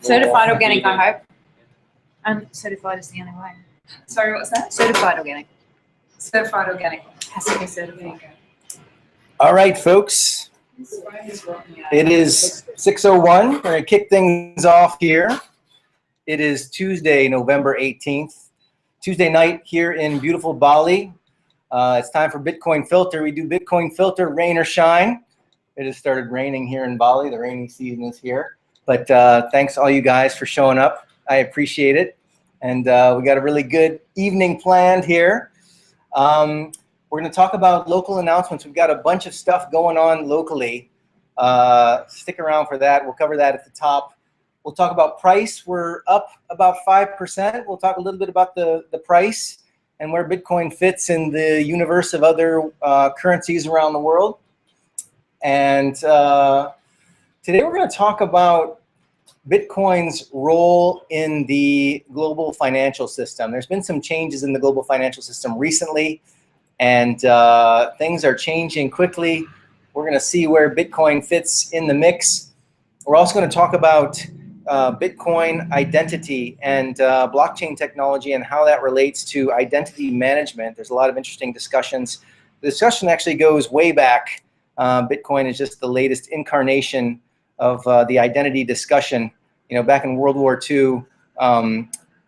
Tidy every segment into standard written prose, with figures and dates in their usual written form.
Certified organic, I hope. And certified is the only way. Sorry, what was that? Certified organic. Certified organic. Has to be certified. All right, folks. It is 6:01. We're going to kick things off here. It is Tuesday, November 18th. Tuesday night here in beautiful Bali. It's time for Bitcoin Filter. We do Bitcoin Filter, rain or shine. It has started raining here in Bali. The rainy season is here. But thanks all you guys for showing up. I appreciate it. And we got a really good evening planned here. We're going to talk about local announcements. We've got a bunch of stuff going on locally. Stick around for that. We'll cover that at the top. We'll talk about price. We're up about 5%. We'll talk a little bit about the price and where Bitcoin fits in the universe of other currencies around the world. And today we're going to talk about Bitcoin's role in the global financial system. There's been some changes in the global financial system recently, and things are changing quickly. We're going to see where Bitcoin fits in the mix. We're also going to talk about Bitcoin identity and blockchain technology and how that relates to identity management. There's a lot of interesting discussions. The discussion actually goes way back. Bitcoin is just the latest incarnation of the identity discussion. You know, back in World War II,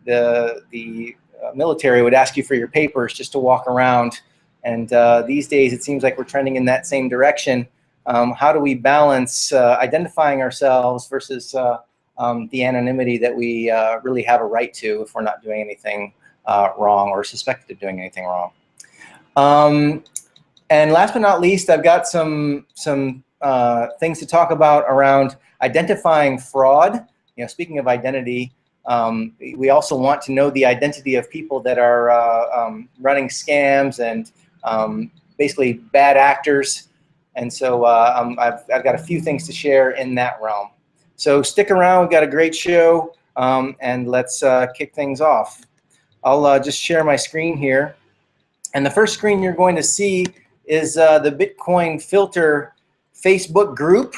the military would ask you for your papers just to walk around. And these days, it seems like we're trending in that same direction. How do we balance identifying ourselves versus the anonymity that we really have a right to if we're not doing anything wrong or suspected of doing anything wrong? And last but not least, I've got some things to talk about around identifying fraud. You know, speaking of identity, we also want to know the identity of people that are running scams and basically bad actors. And so I've got a few things to share in that realm. So stick around. We've got a great show, and let's kick things off. I'll just share my screen here. And the first screen you're going to see is the Bitcoin Filter Facebook group.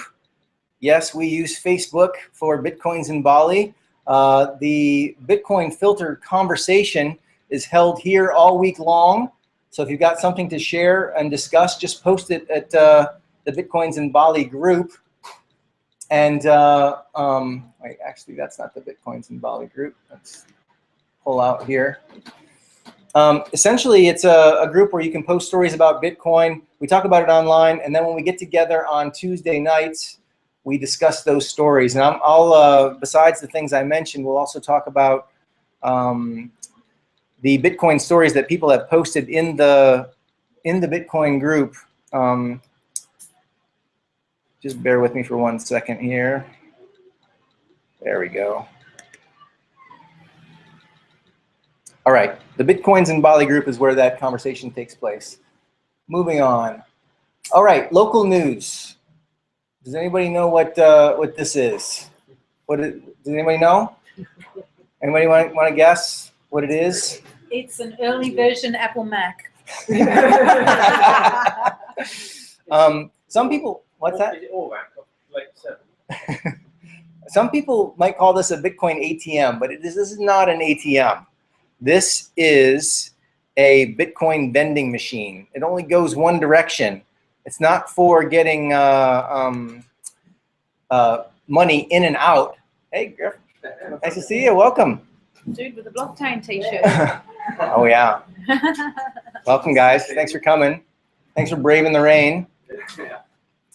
Yes, we use Facebook for Bitcoins in Bali. The Bitcoin Filter conversation is held here all week long. So if you've got something to share and discuss, just post it at the Bitcoins in Bali group. And wait, actually, that's not the Bitcoins in Bali group. Let's pull out here. Essentially, it's a group where you can post stories about Bitcoin. We talk about it online, and then when we get together on Tuesday nights, we discuss those stories. And I'll besides the things I mentioned, we'll also talk about the Bitcoin stories that people have posted in the Bitcoin group. Just bear with me for 1 second here. There we go. All right, the Bitcoins in Bali group is where that conversation takes place. Moving on. All right, local news. Does anybody know what this is? Does anybody know? Anybody want to guess what it is? It's an early version Apple Mac. Some people, what's that? Some people might call this a Bitcoin ATM, but this is not an ATM. This is a Bitcoin vending machine. It only goes one direction. It's not for getting money in and out. Hey, Griff, nice to see you. Welcome. Dude with a blockchain t-shirt. Oh, yeah. Welcome, guys. Thanks for coming. Thanks for braving the rain.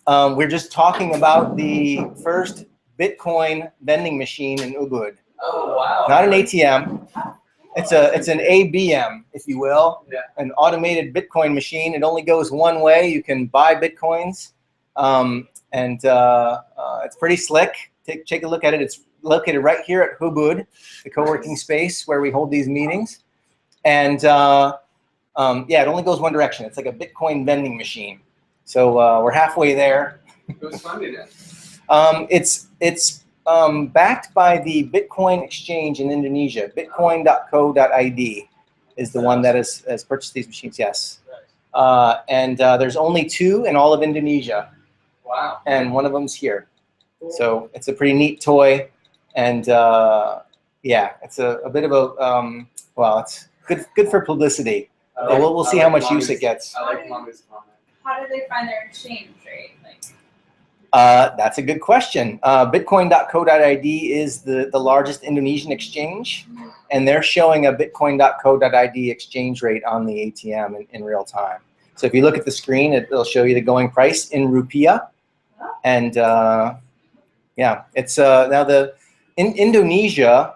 We're just talking about the first Bitcoin vending machine in Ubud. Oh, wow. Not an ATM. It's an ABM, if you will, an automated Bitcoin machine. It only goes one way. You can buy Bitcoins, and it's pretty slick. Take a look at it. It's located right here at Ubud, the co-working space where we hold these meetings. And yeah, it only goes one direction. It's like a Bitcoin vending machine. So we're halfway there. Who's funding it? It's backed by the Bitcoin exchange in Indonesia. Bitcoin.co.id is the one that has purchased these machines, yes. And there's only 2 in all of Indonesia. Wow. And one of them's here. So it's a pretty neat toy. And yeah, it's a bit of a well, it's good for publicity. But we'll see how much use it gets. I like Mama's comment. How do they find their exchange rate? Like, that's a good question. Bitcoin.co.id is the largest Indonesian exchange, and they're showing a Bitcoin.co.id exchange rate on the ATM in real time. So if you look at the screen, it'll show you the going price in rupiah. And yeah, it's now in Indonesia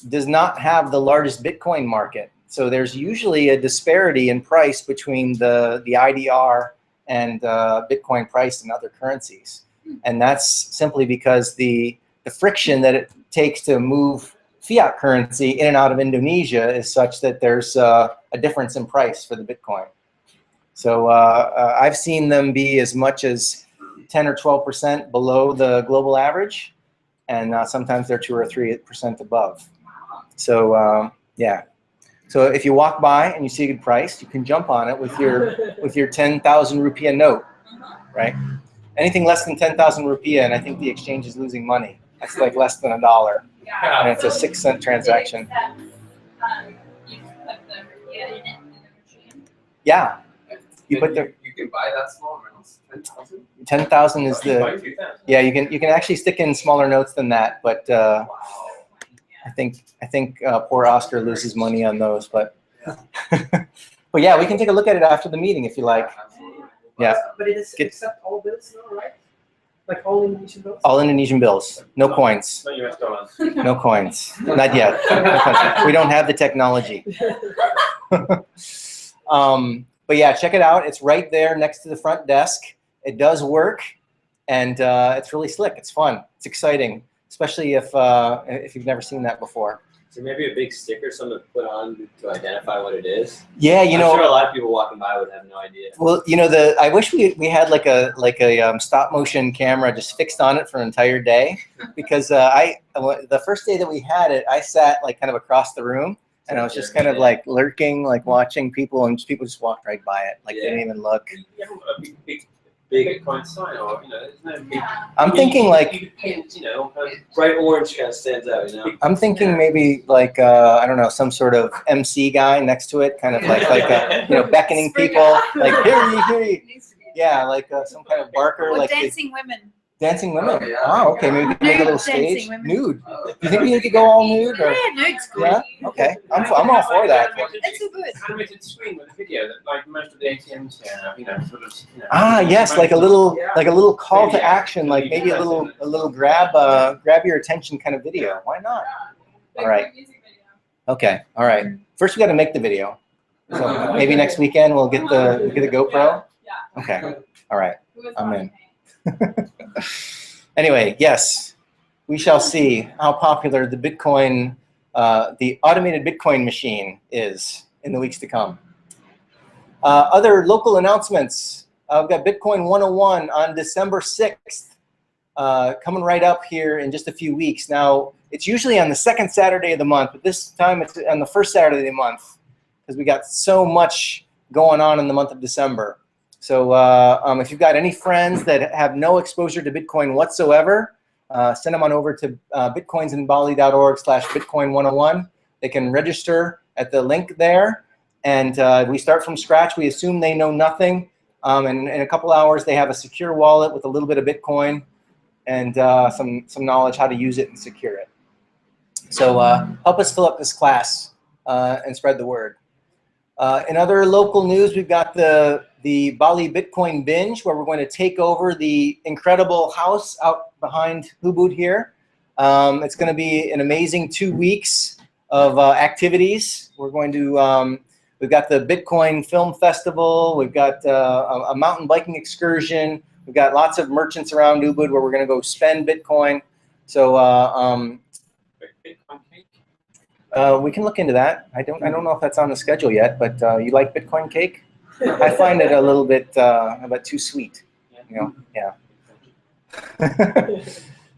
does not have the largest Bitcoin market. So there's usually a disparity in price between the IDR and Bitcoin price in other currencies. And that's simply because the friction that it takes to move fiat currency in and out of Indonesia is such that there's a difference in price for the Bitcoin. So I've seen them be as much as 10 or 12% below the global average, and sometimes they're 2 or 3% above. So yeah. So if you walk by and you see a good price, you can jump on it with your 10,000 rupiah note, right? Anything less than 10,000 rupiah, and I think the exchange is losing money. That's like less than $1, and it's a 6-cent transaction. You put the rupiah in it in the machine? Yeah. You can buy that small amounts. 10,000. 10,000 is the yeah. You can actually stick in smaller notes than that, but I think poor Oscar loses money on those. But but yeah, we can take a look at it after the meeting if you like. Yeah. But it is accept all bills now, right? Like all Indonesian bills? All Indonesian bills, no coins. No US dollars. No coins, not yet. We don't have the technology. But yeah, check it out. It's right there next to the front desk. It does work, and it's really slick. It's fun. It's exciting, especially if you've never seen that before. So maybe a big sticker, something to put on to identify what it is. Yeah, you know. I'm sure a lot of people walking by would have no idea. Well, you know, I wish we had like a stop motion camera just fixed on it for an entire day, because the first day that we had it, I sat like kind of across the room, and I was just kind of like lurking, like watching people, and people just walked right by it, like they didn't even look. You have a big coin sign, or there's no big. I'm thinking like you could paint, bright orange kind of stands out, I'm thinking maybe like I don't know, some sort of MC guy next to it, kind of like beckoning people, like here you. Yeah, like some kind of barker, Or like dancing women. Dancing women. Oh, yeah. Oh, okay. Maybe we can make a little stage. Dancing women. Nude. Do you think we need to go all nude? Or? Yeah, nude's good. Yeah. Okay. I'm all for that. It's so good. Animated screen with a video that like most of the ATMs have, sort of. Ah, yes, like a little call to action, like maybe a little grab your attention kind of video. Why not? All right. Okay. All right. First, we got to make the video. So maybe next weekend we'll get the GoPro. Okay. All right. I'm in. Anyway, yes, we shall see how popular the Bitcoin, the automated Bitcoin machine is in the weeks to come. Other local announcements. We've got Bitcoin 101 on December 6th, coming right up here in just a few weeks. Now, it's usually on the second Saturday of the month, but this time it's on the first Saturday of the month, because we got so much going on in the month of December. So if you've got any friends that have no exposure to Bitcoin whatsoever, send them on over to bitcoinsinbali.org/Bitcoin101. They can register at the link there, and we start from scratch. We assume they know nothing, and in a couple hours they have a secure wallet with a little bit of Bitcoin and some knowledge how to use it and secure it. So help us fill up this class and spread the word. In other local news, we've got the Bali Bitcoin Binge, where we're going to take over the incredible house out behind Ubud here. It's going to be an amazing 2 weeks of activities. We're going to, we've got the Bitcoin Film Festival. We've got a mountain biking excursion. We've got lots of merchants around Ubud where we're going to go spend Bitcoin. So Bitcoin cake. we can look into that. I don't know if that's on the schedule yet, but you like Bitcoin cake? I find it a little bit too sweet. Yeah.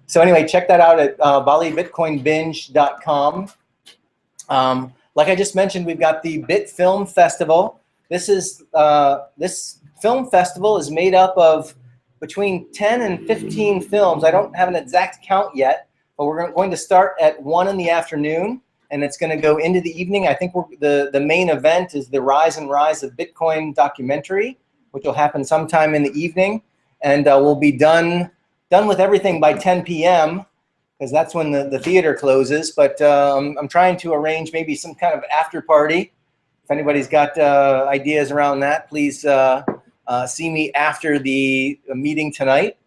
So anyway, check that out at balibitcoinbinge.com. Like I just mentioned, we've got the Bit Film Festival. This film festival is made up of between 10 and 15 films. I don't have an exact count yet, but we're going to start at 1 in the afternoon, and it's going to go into the evening. I think the main event is the Rise and Rise of Bitcoin documentary, which will happen sometime in the evening, and we'll be done with everything by 10 p.m. because that's when the theater closes. But I'm trying to arrange maybe some kind of after party. If anybody's got ideas around that, please see me after the meeting tonight.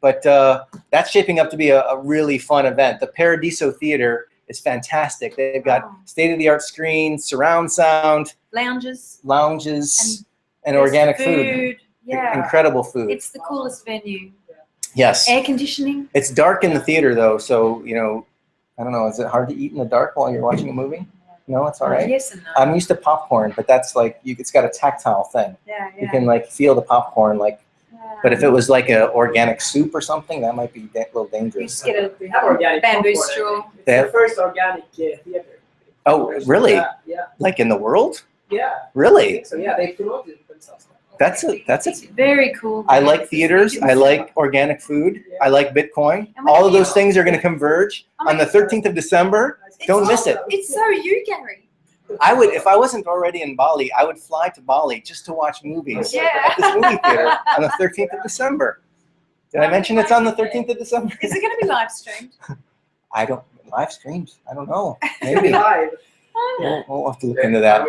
But that's shaping up to be a really fun event. The Paradiso Theater is fantastic. They've got state-of-the-art screens, surround sound, Lounges. And organic food. Yeah. Incredible food. It's the coolest venue. Yes. Air conditioning. It's dark in the theater though, so I don't know. Is it hard to eat in the dark while you're watching a movie? No, it's all right. Yes and no. I'm used to popcorn, but that's like it's got a tactile thing. Yeah. You can like feel the popcorn, like. But if it was like an organic soup or something, that might be a little You dangerous. just get They a have organic bamboo popcorn, straw. It's They have- the first organic theater. Oh, really? Yeah. Like in the world? Yeah. Really? So yeah, they promoted themselves. That's It's very cool. I like theaters. I like organic food. I like Bitcoin. All of those things are going to converge on the 13th of December. Don't miss it. It's so you, Gary. I would, if I wasn't already in Bali, I would fly to Bali just to watch movies Yeah. at this movie theater on the 13th of December. Did I mention it's on the 13th of December? Is it going to be live streamed? Live streams. I don't know. Maybe. Live. We'll have to look into that.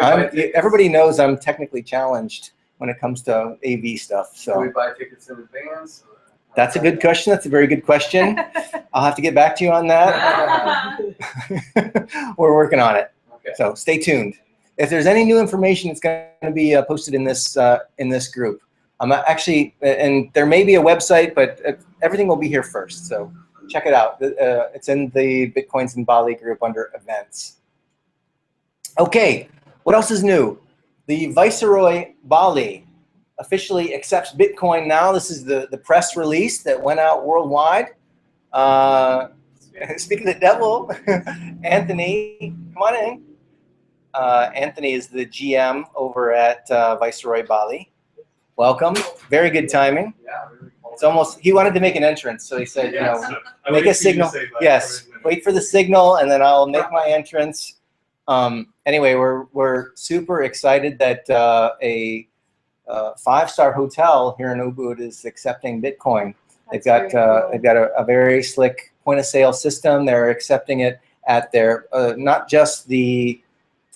Everybody knows I'm technically challenged when it comes to AV stuff. Do we So buy tickets in advance? that's a good question. That's a very good question. I'll have to get back to you on that. We're working on it. Okay. So stay tuned. If there's any new information, it's going to be posted in this group. I'm actually, and there may be a website, but everything will be here first. So check it out. It's in the Bitcoins in Bali group under events. Okay, what else is new? The Viceroy Bali officially accepts Bitcoin now. This is the press release that went out worldwide. Speaking of the devil, Anthony, come on in. Anthony is the GM over at Viceroy Bali. Welcome. Very good timing. Yeah. It's almost, he wanted to make an entrance, so he said, make a signal. Yes, wait for the signal, and then I'll make my entrance. Anyway, we're super excited that a 5-star hotel here in Ubud is accepting Bitcoin. They've got a very slick point of sale system. They're accepting it at their not just the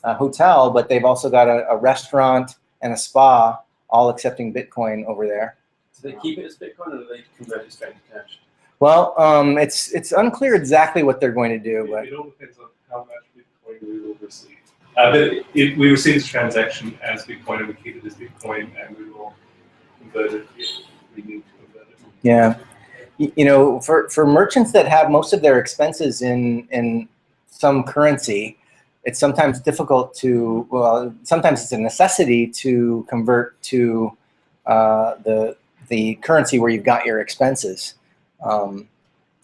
hotel, but they've also got a restaurant and a spa, all accepting Bitcoin over there. Do they keep it as Bitcoin, or do they convert it straight to cash? Well, it's unclear exactly what they're going to do, but It all depends on how much Bitcoin we will receive. But we receive this transaction as Bitcoin, and we keep it as Bitcoin, and we will convert it if we need to convert it. yeah. For merchants that have most of their expenses in some currency, it's sometimes difficult to, sometimes it's a necessity to convert to the currency where you've got your expenses.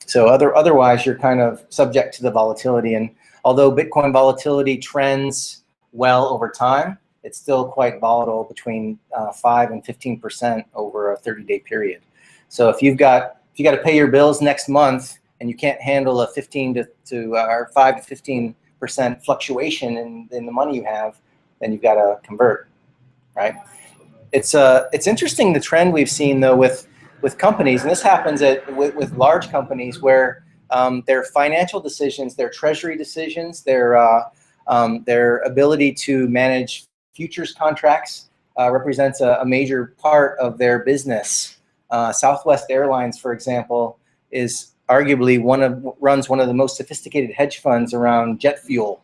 So otherwise, you're kind of subject to the volatility. And although Bitcoin volatility trends well over time, it's still quite volatile, between 5 and 15% over a 30-day period. So if you got to pay your bills next month and you can't handle a 5 to 15% fluctuation in the money you have, then you've got to convert, right? It's interesting, the trend we've seen though with companies, and this happens with large companies where their financial decisions, their treasury decisions, their ability to manage futures contracts represents a major part of their business. Southwest Airlines, for example, is arguably runs one of the most sophisticated hedge funds around jet fuel,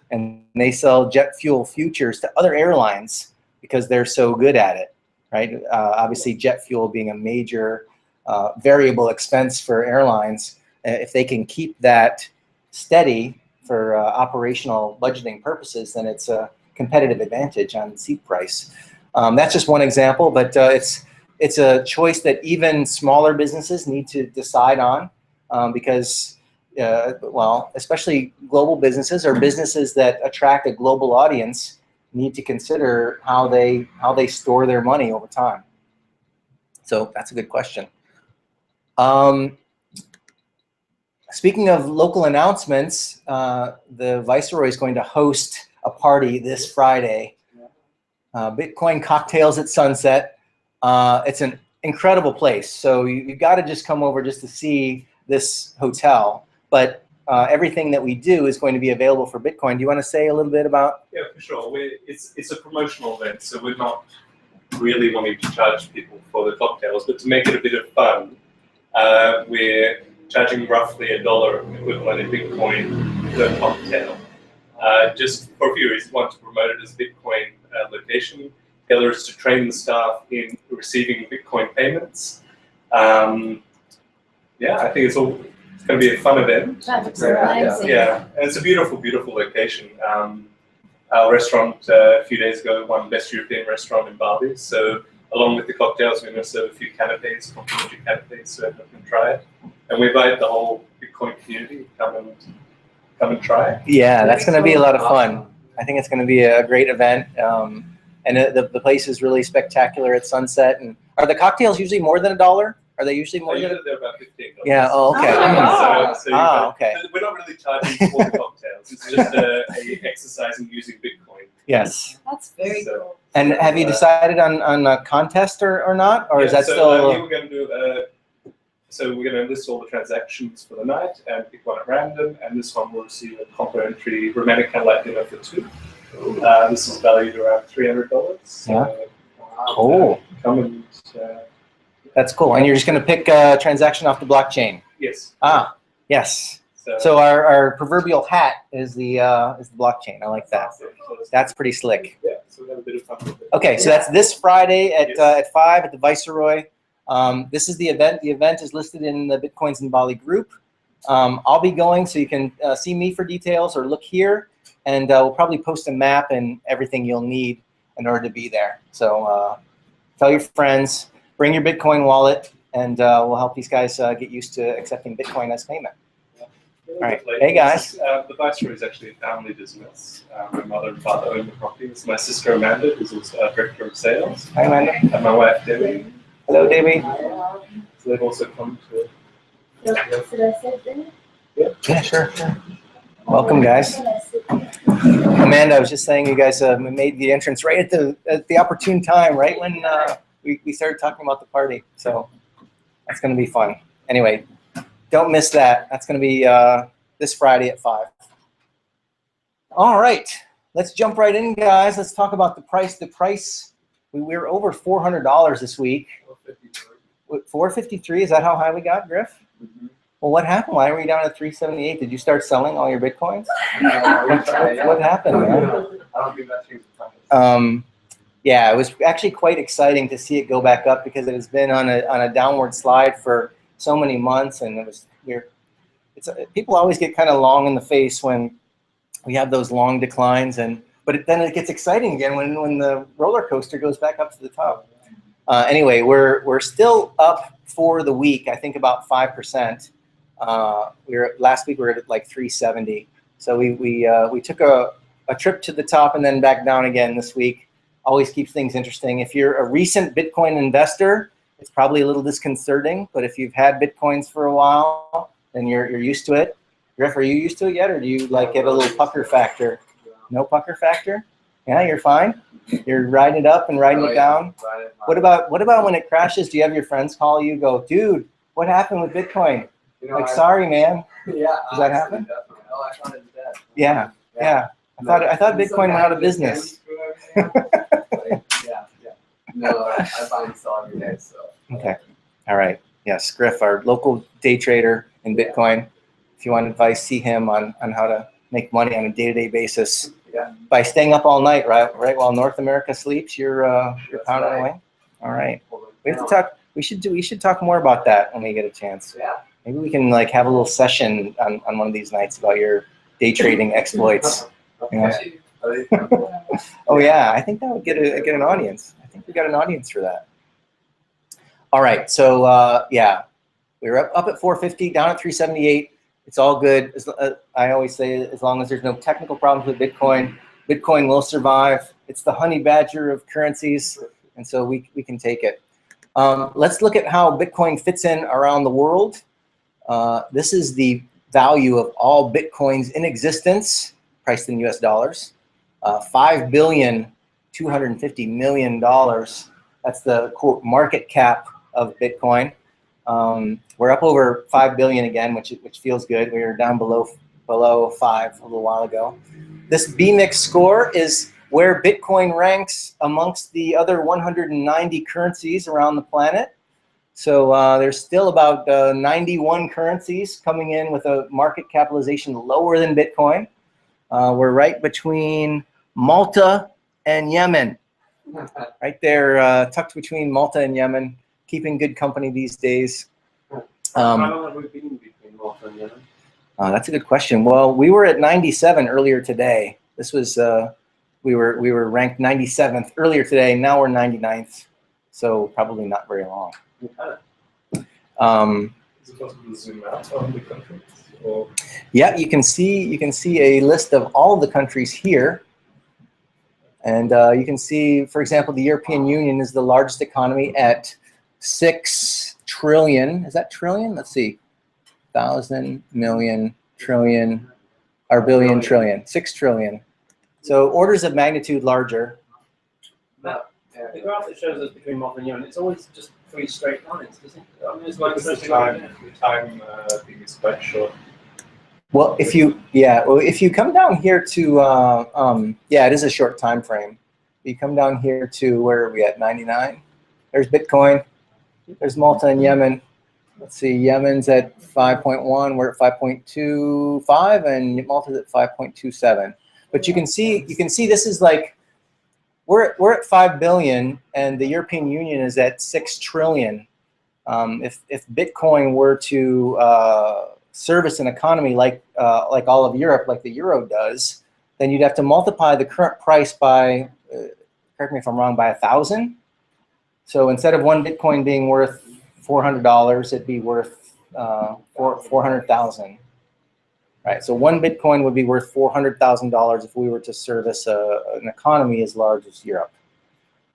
and they sell jet fuel futures to other airlines because they're so good at it, right? Obviously, jet fuel being a major variable expense for airlines, if they can keep that steady for operational budgeting purposes, then it's a competitive advantage on seat price. That's just one example, but it's a choice that even smaller businesses need to decide on, because, well, especially global businesses or businesses that attract a global audience need to consider how they store their money over time. So that's a good question. Speaking of local announcements, the Viceroy is going to host a party this Friday. Bitcoin cocktails at sunset. It's an incredible place. So you've got to just come over just to see this hotel. But everything that we do is going to be available for Bitcoin. Do you want to say a little bit about? Yeah, for sure. It's a promotional event, so we're not really wanting to charge people for the cocktails, but to make it a bit of fun, we're charging roughly $1 equivalent in Bitcoin per cocktail. Just for a few reasons. One, to promote it as a Bitcoin location. The other is to train the staff in receiving Bitcoin payments. Yeah, I think it's going to be a fun event. That's amazing. Yeah, and it's a beautiful, beautiful location. Our restaurant a few days ago won Best European Restaurant in Bali. So along with the cocktails, we're going to serve a few canapes, complimentary canapes, so everyone can try it. And we invite the whole Bitcoin community to come and try it. Yeah, that's going to be a lot of fun. I think it's going to be a great event. And the place is really spectacular at sunset. And are the cocktails usually more than $1? Are they usually more than? They're about $15. Yeah. Oh, okay. Okay. We're not really charging for the cocktails. It's just a exercise in using Bitcoin. Yes. That's very cool. And have you decided on a contest or not, or is that still? We're going to do. So we're going to list all the transactions for the night and pick one at random, and this one will receive a complimentary romantic candlelight dinner for 2. This is valued around $300. Yeah. Oh. Come and. That's cool. And you're just going to pick a transaction off the blockchain. Yes. Ah, yes. So our proverbial hat is the blockchain. I like that. That's pretty slick. Yeah. So we have a bit of fun with it. Okay, so that's this Friday at 5 at the Viceroy. This is the event. The event is listed in the Bitcoins in Bali group. I'll be going, so you can see me for details or look here, and we'll probably post a map and everything you'll need in order to be there. So tell your friends, bring your Bitcoin wallet, and we'll help these guys get used to accepting Bitcoin as payment. All right. Hey, guys. The Viceroy is actually a family business. My mother and father own the property. It's my sister Amanda, who's also director of sales. Hi, Amanda. And my wife Debbie. Hello, Debbie. So they've also come to. Yeah, sure. Welcome, guys. Amanda, I was just saying, you guys made the entrance right at the opportune time, right when we started talking about the party. So that's going to be fun. Anyway, don't miss that. That's going to be this Friday at 5. All right, let's jump right in, guys. Let's talk about the price. The price, we were over $400 this week. $453. Is that how high we got, Griff? Mm-hmm. Well, what happened? Why are we down at 378? Did you start selling all your Bitcoins? What happened, man? I don't think that changed the price. Yeah, it was actually quite exciting to see it go back up because it has been on a downward slide for so many months, and it was weird. People always get kind of long in the face when we have those long declines, but then it gets exciting again when the roller coaster goes back up to the top. Anyway, we're still up for the week. I think about 5%. Last week we were at like 370. So we took a trip to the top and then back down again this week. Always keeps things interesting. If you're a recent Bitcoin investor, it's probably a little disconcerting. But if you've had Bitcoins for a while, then you're used to it. Griff, are you used to it yet, or do you like get a little pucker factor? No pucker factor? Yeah, you're fine. You're riding it up and riding it down. What about when it crashes? Do you have your friends call you? Go, dude, what happened with Bitcoin? Sorry, man. Yeah. Does that happen? Definitely. Oh, I thought it was dead. Yeah. I thought Bitcoin went out of business. Yeah. No, I find it still every day. So. Okay. All right. Yes, Griff, our local day trader in Bitcoin. If you want advice, see him on how to make money on a day-to-day basis. Yeah. By staying up all night, right while North America sleeps, you're pounding away. All right. We have to talk. We should talk more about that when we get a chance. Yeah. Maybe we can like have a little session on one of these nights about your day trading exploits. You know? Oh yeah, I think that would get an audience. I think we got an audience for that. All right, so yeah, we were up at 450, down at 378. It's all good. I always say, as long as there's no technical problems with Bitcoin, Bitcoin will survive. It's the honey badger of currencies, and so we can take it. Let's look at how Bitcoin fits in around the world. This is the value of all Bitcoins in existence, priced in US dollars, $5,250,000,000. That's the quote market cap of Bitcoin. We're up over 5 billion again, which feels good. We were down below 5 a little while ago. This BMIX score is where Bitcoin ranks amongst the other 190 currencies around the planet. So there's still about 91 currencies coming in with a market capitalization lower than Bitcoin. We're right between Malta and Yemen. Right there, tucked between Malta and Yemen, keeping good company these days. How long have we been between Malta and Yemen? That's a good question. Well, we were at 97 earlier today. This was we were ranked 97th earlier today. Now we're 99th, so probably not very long. Is it possible to zoom out on the countries? Or? Yeah, you can see a list of all of the countries here, and you can see, for example, the European Union is the largest economy at 6 trillion. Is that trillion? Let's see, 1,000, million, trillion, or billion, trillion, 6 trillion. So orders of magnitude larger. The graph that shows us between Malta and Yemen, it's always just 3 straight lines, isn't it? I mean, it's like The time thing is quite short. Well, if you come down here to yeah, it is a short time frame. You come down here to where are we at? 99. There's Bitcoin. There's Malta and Yemen. Let's see, Yemen's at 5.1. We're at 5.25, and Malta's at 5.27. But you can see this is like we're at 5 billion, and the European Union is at 6 trillion. If Bitcoin were to service an economy like all of Europe, like the euro does, then you'd have to multiply the current price by, correct me if I'm wrong, by 1,000. So instead of one Bitcoin being worth $400, it'd be worth 400,000. Right. So one Bitcoin would be worth $400,000 if we were to service an economy as large as Europe.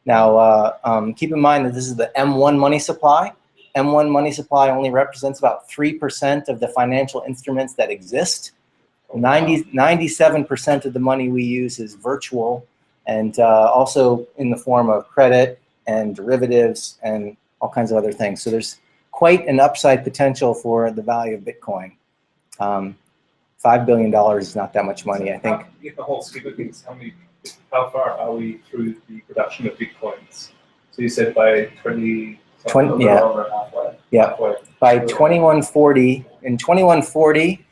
Now, keep in mind that this is the M1 money supply. M1 money supply only represents about 3% of the financial instruments that exist. 97% of the money we use is virtual, and also in the form of credit and derivatives and all kinds of other things. So there's quite an upside potential for the value of Bitcoin. $5 billion is not that much money, I think. In the whole scheme of things, how far are we through the production of Bitcoins? So you said by 20 yeah. Halfway. Yeah. By 2140, in 2140,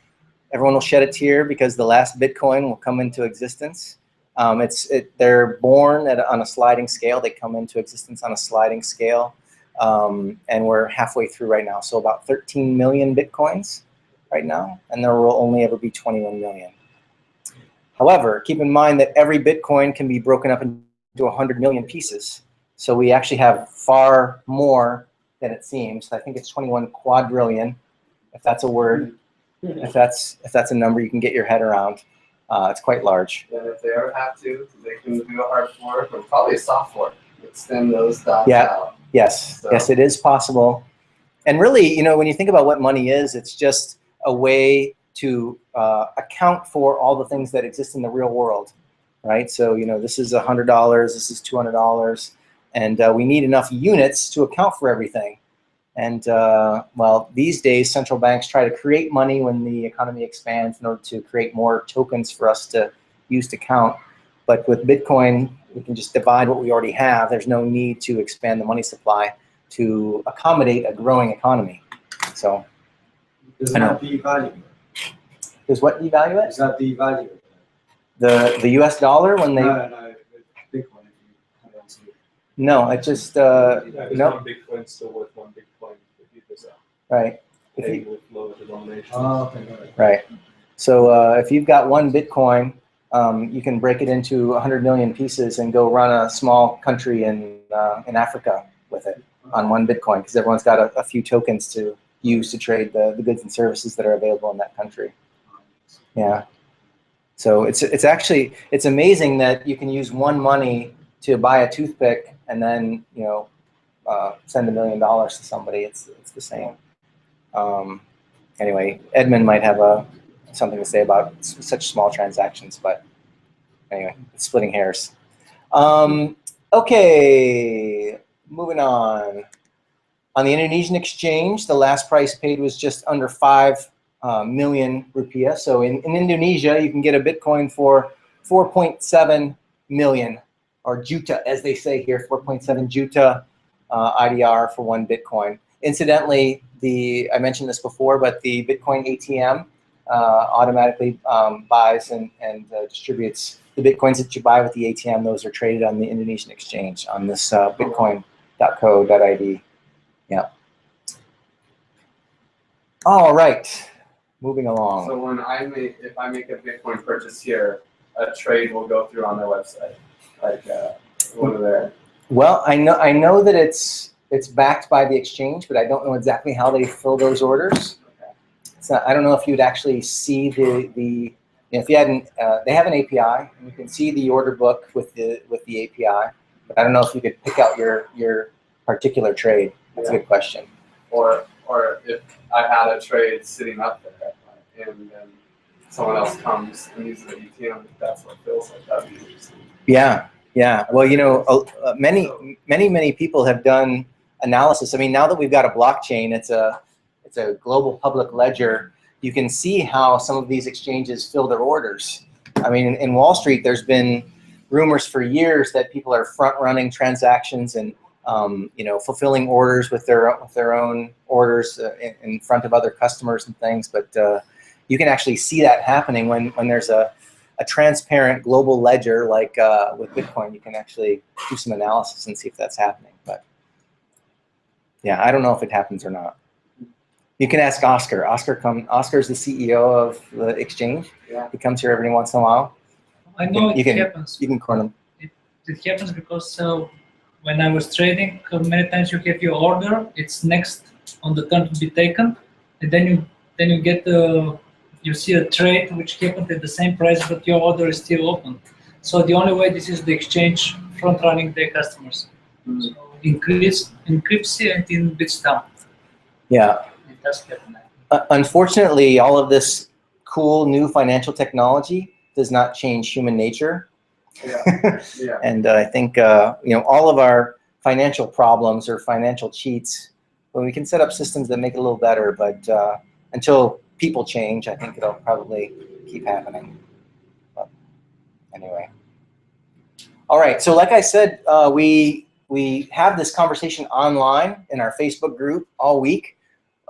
everyone will shed a tear because the last Bitcoin will come into existence. They're born on a sliding scale. They come into existence on a sliding scale, and we're halfway through right now. So about 13 million Bitcoins right now, and there will only ever be 21 million. However, keep in mind that every Bitcoin can be broken up into 100 million pieces. So we actually have far more than it seems. I think it's 21 quadrillion, if that's a word. If that's a number you can get your head around. It's quite large. And if they ever have to, they can do a hard fork or probably a soft fork. Extend those dots out. Yes. So. Yes, it is possible. And really, when you think about what money is, it's just a way to account for all the things that exist in the real world, right? So, this is $100, this is $200, and we need enough units to account for everything. And well, these days, central banks try to create money when the economy expands in order to create more tokens for us to use to count. But with Bitcoin, we can just divide what we already have. There's no need to expand the money supply to accommodate a growing economy. So, Does I know. that devalue it? Does what devalue it? Does that devalue it? The U.S. dollar when they? No, Bitcoin. No, it just There's no. one Bitcoin still worth one Bitcoin if you do that. Right. Paying with lower denominations. Oh, okay, got it. Right. So if you've got one Bitcoin, you can break it into 100 million pieces and go run a small country in Africa with it on one Bitcoin, because everyone's got a few tokens to use to trade the goods and services that are available in that country. Yeah. So it's amazing that you can use one money to buy a toothpick and then send $1 million to somebody. It's the same. anyway, Edmund might have something to say about such small transactions, but anyway, it's splitting hairs. Okay, moving on. On the Indonesian exchange, the last price paid was just under 5 million rupiah. So in Indonesia, you can get a Bitcoin for 4.7 million, or juta, as they say here, 4.7 juta IDR for one Bitcoin. Incidentally, I mentioned this before, but the Bitcoin ATM automatically buys and distributes the Bitcoins that you buy with the ATM. Those are traded on the Indonesian exchange on this bitcoin.co.id. Yeah. All right. Moving along. So when if I make a Bitcoin purchase here, a trade will go through on their website, like one of their. Well, I know that it's backed by the exchange, but I don't know exactly how they fill those orders. Okay. So I don't know if you'd actually see if you hadn't, they have an API, and you can see the order book with the API, but I don't know if you could pick out your particular trade. That's a good question. Or if I had a trade sitting up there, and then someone else comes and uses the ATM, if that's what it feels like, that'd be interesting. Yeah. Well, many people have done analysis. I mean, now that we've got a blockchain, it's a global public ledger. You can see how some of these exchanges fill their orders. I mean, in Wall Street, there's been rumors for years that people are front-running transactions and fulfilling orders with their own orders in front of other customers and things. But you can actually see that happening when there's a transparent global ledger like with Bitcoin. You can actually do some analysis and see if that's happening. But yeah, I don't know if it happens or not. You can ask Oscar. Oscar's the CEO of the exchange. Yeah. He comes here every once in a while. I know it happens. You can call him. It happens because when I was trading, many times you have your order. It's next on the turn to be taken, and then you get you see a trade which happened at the same price, but your order is still open. So the only way this is the exchange front running their customers. So encrypts and in bits down. Yeah. It does happen. Unfortunately, all of this cool new financial technology does not change human nature. Yeah. And I think all of our financial problems or financial cheats, well, we can set up systems that make it a little better, but until people change, I think it'll probably keep happening. But anyway. All right, so like I said, we have this conversation online in our Facebook group all week,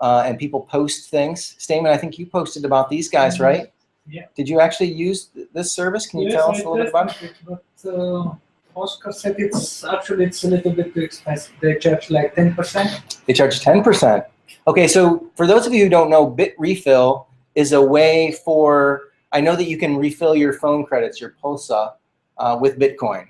and people post things. Stamen, I think you posted about these guys, right? Yeah. Did you actually use this service? Can you tell us a little bit about it? But Oscar said it's a little bit too expensive. They charge like 10%. They charge 10%. Okay, so for those of you who don't know, Bit Refill is a way for, I know that you can refill your phone credits, your Pulsa, with Bitcoin.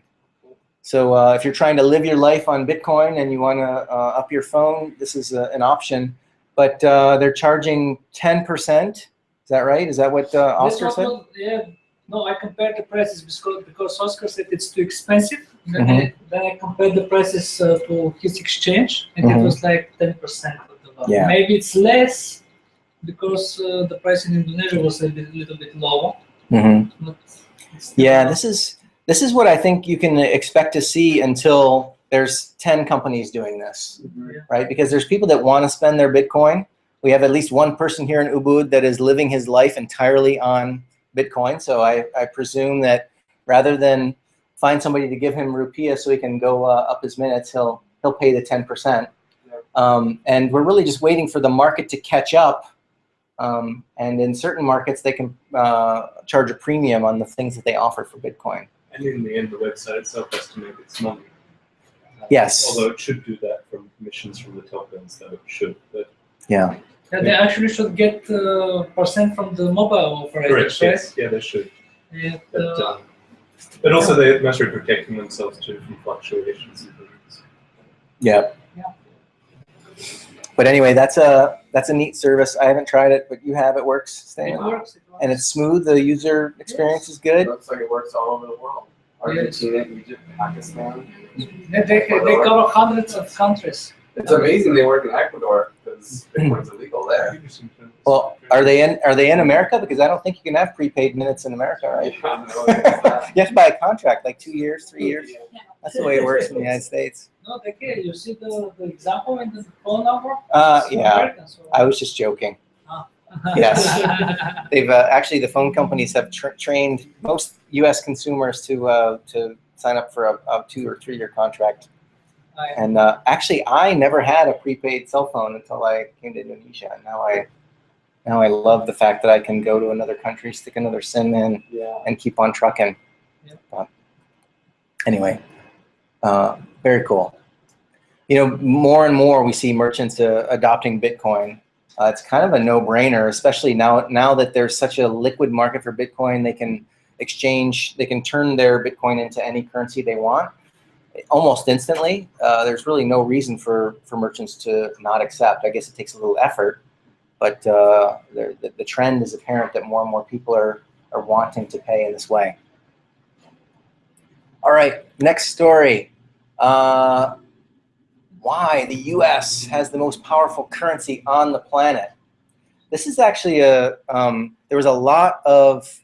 So if you're trying to live your life on Bitcoin and you want to up your phone, this is an option. But they're charging 10%. Is that right? Is that what Oscar said? Yeah. No, I compared the prices because Oscar said it's too expensive. Then I compared the prices to his exchange, and it was like 10% of the value. Yeah. Maybe it's less because the price in Indonesia was a little bit lower. Yeah, this is what I think you can expect to see until there's 10 companies doing this, right? Because there's people that want to spend their Bitcoin. We have at least one person here in Ubud that is living his life entirely on Bitcoin. So I presume that rather than find somebody to give him rupiah so he can go up his minutes, he'll pay the 10%. And we're really just waiting for the market to catch up. And in certain markets, they can charge a premium on the things that they offer for Bitcoin. And in the end, the website itself has to make its money. Yes. Although it should do that from commissions from the tokens, though it should. But yeah. Yeah, they actually should get percent from the mobile operators, correct, right? yes. Yeah, they should. And, But also they must be protecting themselves too from fluctuations and things. Yeah. But anyway, that's a neat service. I haven't tried it, but you have. It works. Stan? it works. And it's smooth. The user experience is good. It looks like it works all over the world. Argentina, Egypt, Pakistan. They cover hundreds of countries. It's amazing they work in Ecuador because Bitcoin's illegal there. Well, are they in America? Because I don't think you can have prepaid minutes in America, right? Yeah, no, it's that. You have to buy a contract, like 2 years, 3 years. That's the way it works in the United States. No, they can. You see the example in the phone number? Yeah, American, so- I was just joking. Yes. They've actually the phone companies have trained most U.S. consumers to sign up for a 2 or 3 year contract. And actually, I never had a prepaid cell phone until I came to Indonesia. And now I love the fact that I can go to another country, stick another SIM in, and keep on trucking. Anyway, very cool. You know, more and more we see merchants adopting Bitcoin. It's kind of a no-brainer, especially now that there's such a liquid market for Bitcoin. They can exchange, they can turn their Bitcoin into any currency they want almost instantly. There's really no reason for merchants to not accept. I guess it takes a little effort, but the trend is apparent that more and more people are wanting to pay in this way. All right, next story. Why the U.S. has the most powerful currency on the planet. This is actually there was a lot of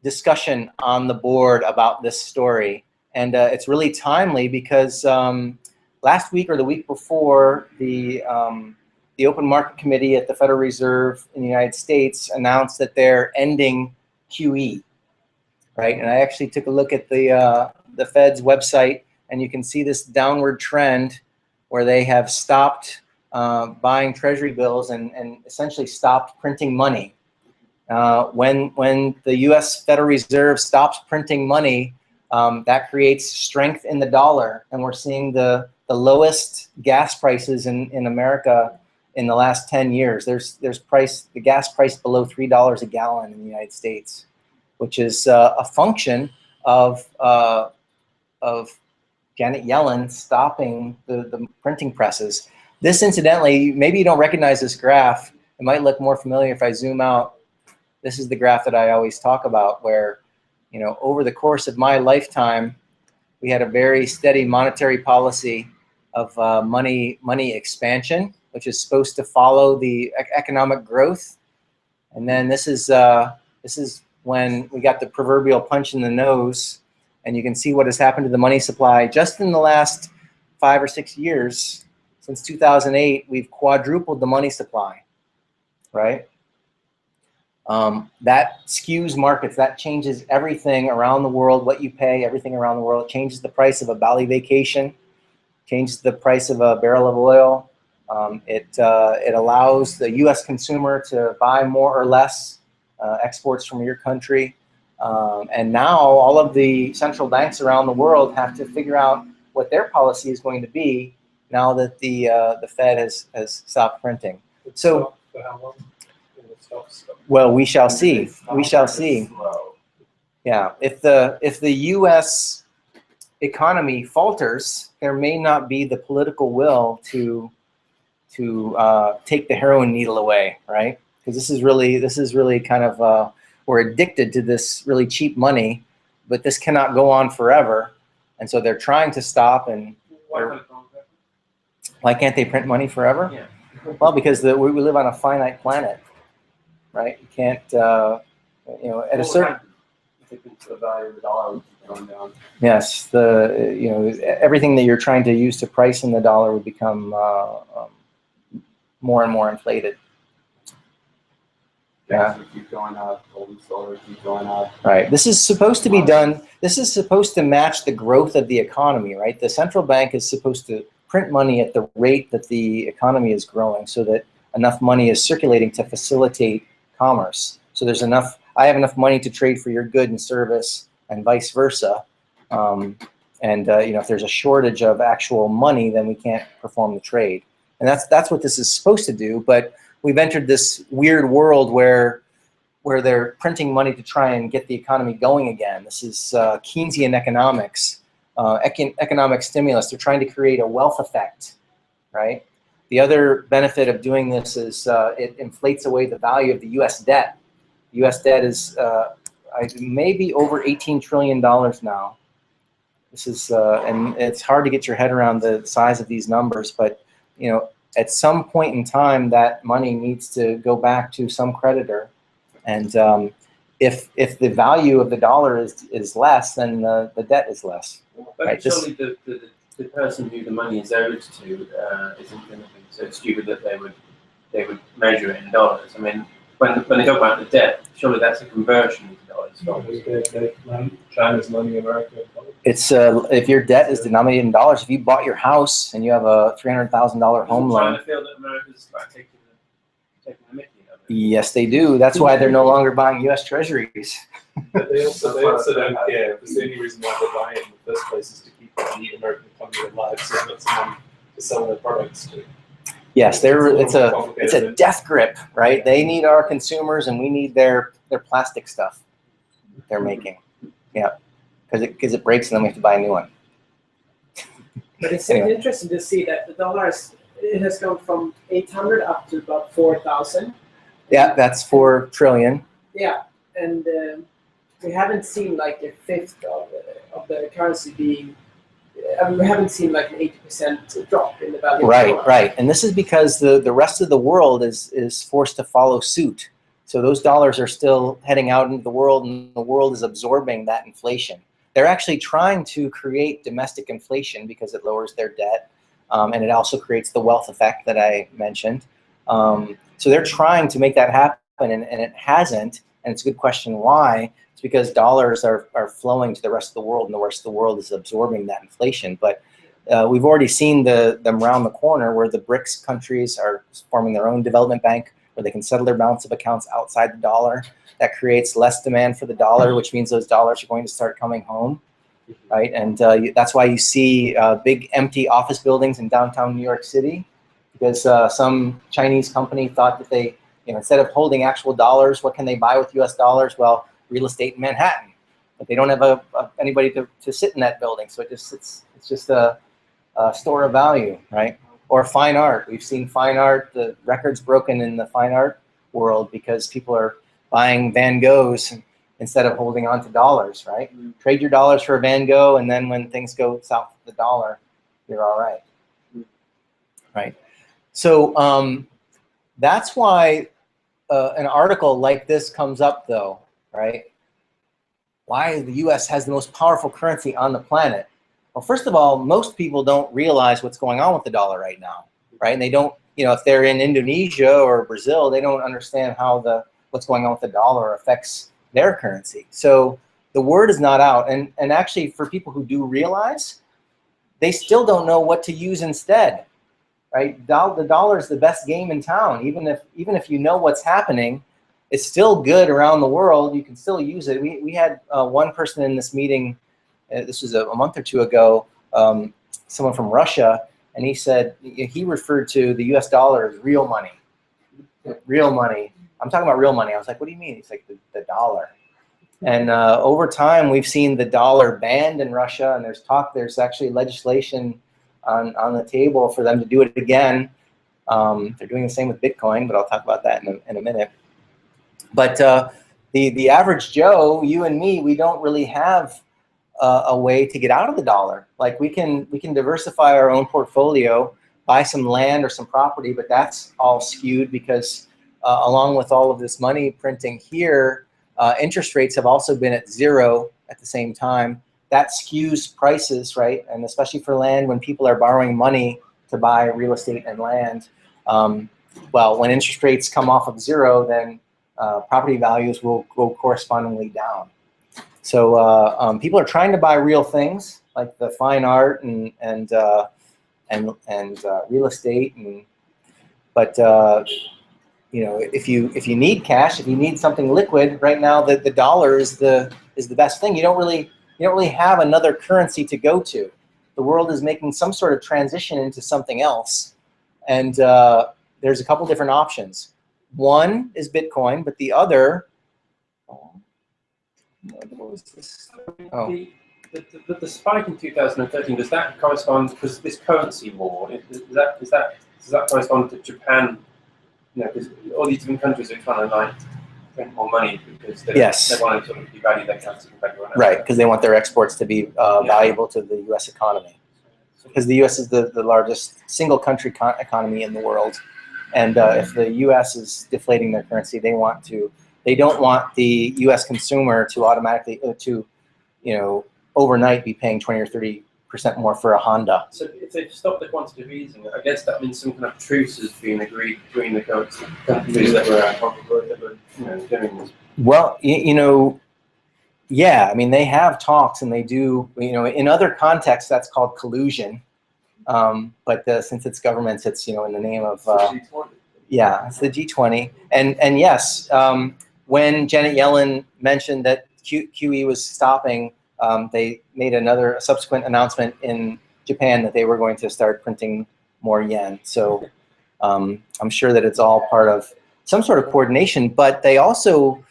discussion on the board about this story, and it's really timely because last week or the week before, the Open Market Committee at the Federal Reserve in the United States announced that they're ending QE, right? And I actually took a look at the Fed's website, and you can see this downward trend where they have stopped buying treasury bills and essentially stopped printing money. When the U.S. Federal Reserve stops printing money, that creates strength in the dollar, and we're seeing the lowest gas prices in America in the last 10 years. There's the gas price below $3 a gallon in the United States, which is a function of Janet Yellen stopping the printing presses. This, incidentally, maybe you don't recognize this graph. It might look more familiar if I zoom out. This is the graph that I always talk about, where, you know, over the course of my lifetime, we had a very steady monetary policy of money expansion, which is supposed to follow the economic growth. And then this is when we got the proverbial punch in the nose. And you can see what has happened to the money supply just in the last 5 or 6 years. Since 2008, we've quadrupled the money supply, right? That skews markets. That changes everything around the world, what you pay, everything around the world. It changes the price of a Bali vacation, changes the price of a barrel of oil. It allows the U.S. consumer to buy more or less exports from your country. And now all of the central banks around the world have to figure out what their policy is going to be now that the Fed has stopped printing. So, well, we shall see. We shall see. Yeah, if the U.S. economy falters, there may not be the political will to take the heroin needle away, right? Because this is really kind of we're addicted to this really cheap money, but this cannot go on forever, and so they're trying to stop. And why can't they print money forever? Yeah. Well, because we live on a finite planet, right? You can't, you know, at a certain. The value of the dollar would keep going down. Yes, you know, everything that you're trying to use to price in the dollar would become more and more inflated. Gas would keep going up, gold and silver would keep going up. Right. This is supposed to be done. This is supposed to match the growth of the economy, right? The central bank is supposed to print money at the rate that the economy is growing, so that enough money is circulating to facilitate commerce. So there's enough. I have enough money to trade for your good and service, and vice versa. You know, if there's a shortage of actual money, then we can't perform the trade. And that's what this is supposed to do. But we've entered this weird world where they're printing money to try and get the economy going again. This is Keynesian economics, economic stimulus. They're trying to create a wealth effect, right? The other benefit of doing this is it inflates away the value of the U.S. debt. U.S. debt is maybe over $18 trillion now. This is, and it's hard to get your head around the size of these numbers, but at some point in time, that money needs to go back to some creditor, and if the value of the dollar is less, then the debt is less. But Right, surely the person who the money is owed to isn't going to be so stupid that they would measure it in dollars. I mean, when they talk about the debt, surely that's a conversion into dollars. China's money, America. It's if your debt is denominated in dollars, if you bought your house and you have a $300,000 home loan. China feel that America's like taking the mickey of it? Yes, they do. That's why they're no longer buying U.S. Treasuries. But they also don't care, because the only reason why they're buying it in the first place is to keep the American economy alive, so they've got someone to sell their products to. Yes, it's a death grip, right? They need our consumers, and we need their plastic stuff they're making. Yeah, because it breaks, and then we have to buy a new one. But it's Anyway. interesting to see that the dollar has gone from 800 up to about 4,000. Yeah, that's 4 trillion. Yeah, and we haven't seen like a fifth of the currency being. I mean, we haven't seen like an 80% drop in the value. Right, of the dollar. right. And this is because the rest of the world is forced to follow suit. So those dollars are still heading out into the world, and the world is absorbing that inflation. They're actually trying to create domestic inflation because it lowers their debt, and it also creates the wealth effect that I mentioned. So they're trying to make that happen, and it hasn't. And it's a good question why. It's because dollars are flowing to the rest of the world, and the rest of the world is absorbing that inflation. But we've already seen them around the corner where the BRICS countries are forming their own development bank where they can settle their balance of accounts outside the dollar. That creates less demand for the dollar, which means those dollars are going to start coming home, right? And that's why you see big empty office buildings in downtown New York City, because some Chinese company thought that they, instead of holding actual dollars, what can they buy with U.S. dollars? Well, real estate in Manhattan, but they don't have anybody to sit in that building, so it's just a store of value, right? Or fine art. We've seen fine art, the records broken in the fine art world because people are buying Van Goghs instead of holding on to dollars, right? Trade your dollars for a Van Gogh, and then when things go south of the dollar, you're all right, right? So that's why an article like this comes up, though, right? Why the U.S. has the most powerful currency on the planet. Well, first of all, most people don't realize what's going on with the dollar right now, right? And they don't, if they're in Indonesia or Brazil, they don't understand how what's going on with the dollar affects their currency. So the word is not out. And actually, for people who do realize, they still don't know what to use instead, right? The dollar is the best game in town. Even if you know what's happening, it's still good around the world. You can still use it. We had one person in this meeting. This was a month or two ago, someone from Russia, and he said he referred to the U.S. dollar as real money. Real money. I'm talking about real money. I was like, what do you mean? He's like, the dollar. And over time, we've seen the dollar banned in Russia, and there's actually legislation on the table for them to do it again. They're doing the same with Bitcoin, but I'll talk about that in a minute. But the average Joe, you and me, we don't really have a way to get out of the dollar. Like we can diversify our own portfolio, buy some land or some property, but that's all skewed because along with all of this money printing here, interest rates have also been at zero at the same time. That skews prices, right? And especially for land, when people are borrowing money to buy real estate and land, well, when interest rates come off of zero, then property values will go correspondingly down. So people are trying to buy real things like the fine art and real estate, but if you need cash, if you need something liquid, right now the dollar is the best thing. You don't really have another currency to go to. The world is making some sort of transition into something else, and there's a couple different options. One is Bitcoin, but the other. What was this? Oh. The spike in 2013, does that correspond, because this currency war, does that correspond to Japan? Because all these different countries are trying to print more money because they, Yes. they want to sort of devalue their currency compared to everyone else. Right, because they want their exports to be valuable to the U.S. economy. Because the U.S. is the largest single country economy in the world, and if the U.S. is deflating their currency, they don't want the U.S. consumer to automatically overnight be paying 20 or 30% more for a Honda. So if they stop the quantitative easing, I guess that means some kind of truce has been agreed between the countries that were doing this. Well, yeah, I mean, they have talks, and they do, in other contexts, that's called collusion. But since it's governments, it's, in the name of, yeah, it's the G20. And yes, when Janet Yellen mentioned that QE was stopping, they made a subsequent announcement in Japan that they were going to start printing more yen. So I'm sure that it's all part of some sort of coordination, but they also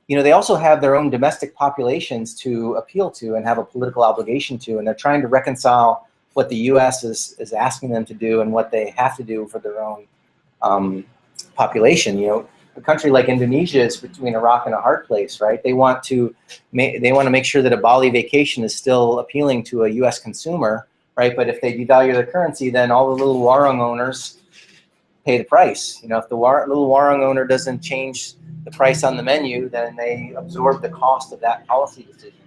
have their own domestic populations to appeal to and have a political obligation to, and they're trying to reconcile what the U.S. is asking them to do and what they have to do for their own population. A country like Indonesia is between a rock and a hard place, right? They want to make sure that a Bali vacation is still appealing to a U.S. consumer, right? But if they devalue their currency, then all the little warung owners pay the price. If the little warung owner doesn't change the price on the menu, then they absorb the cost of that policy decision.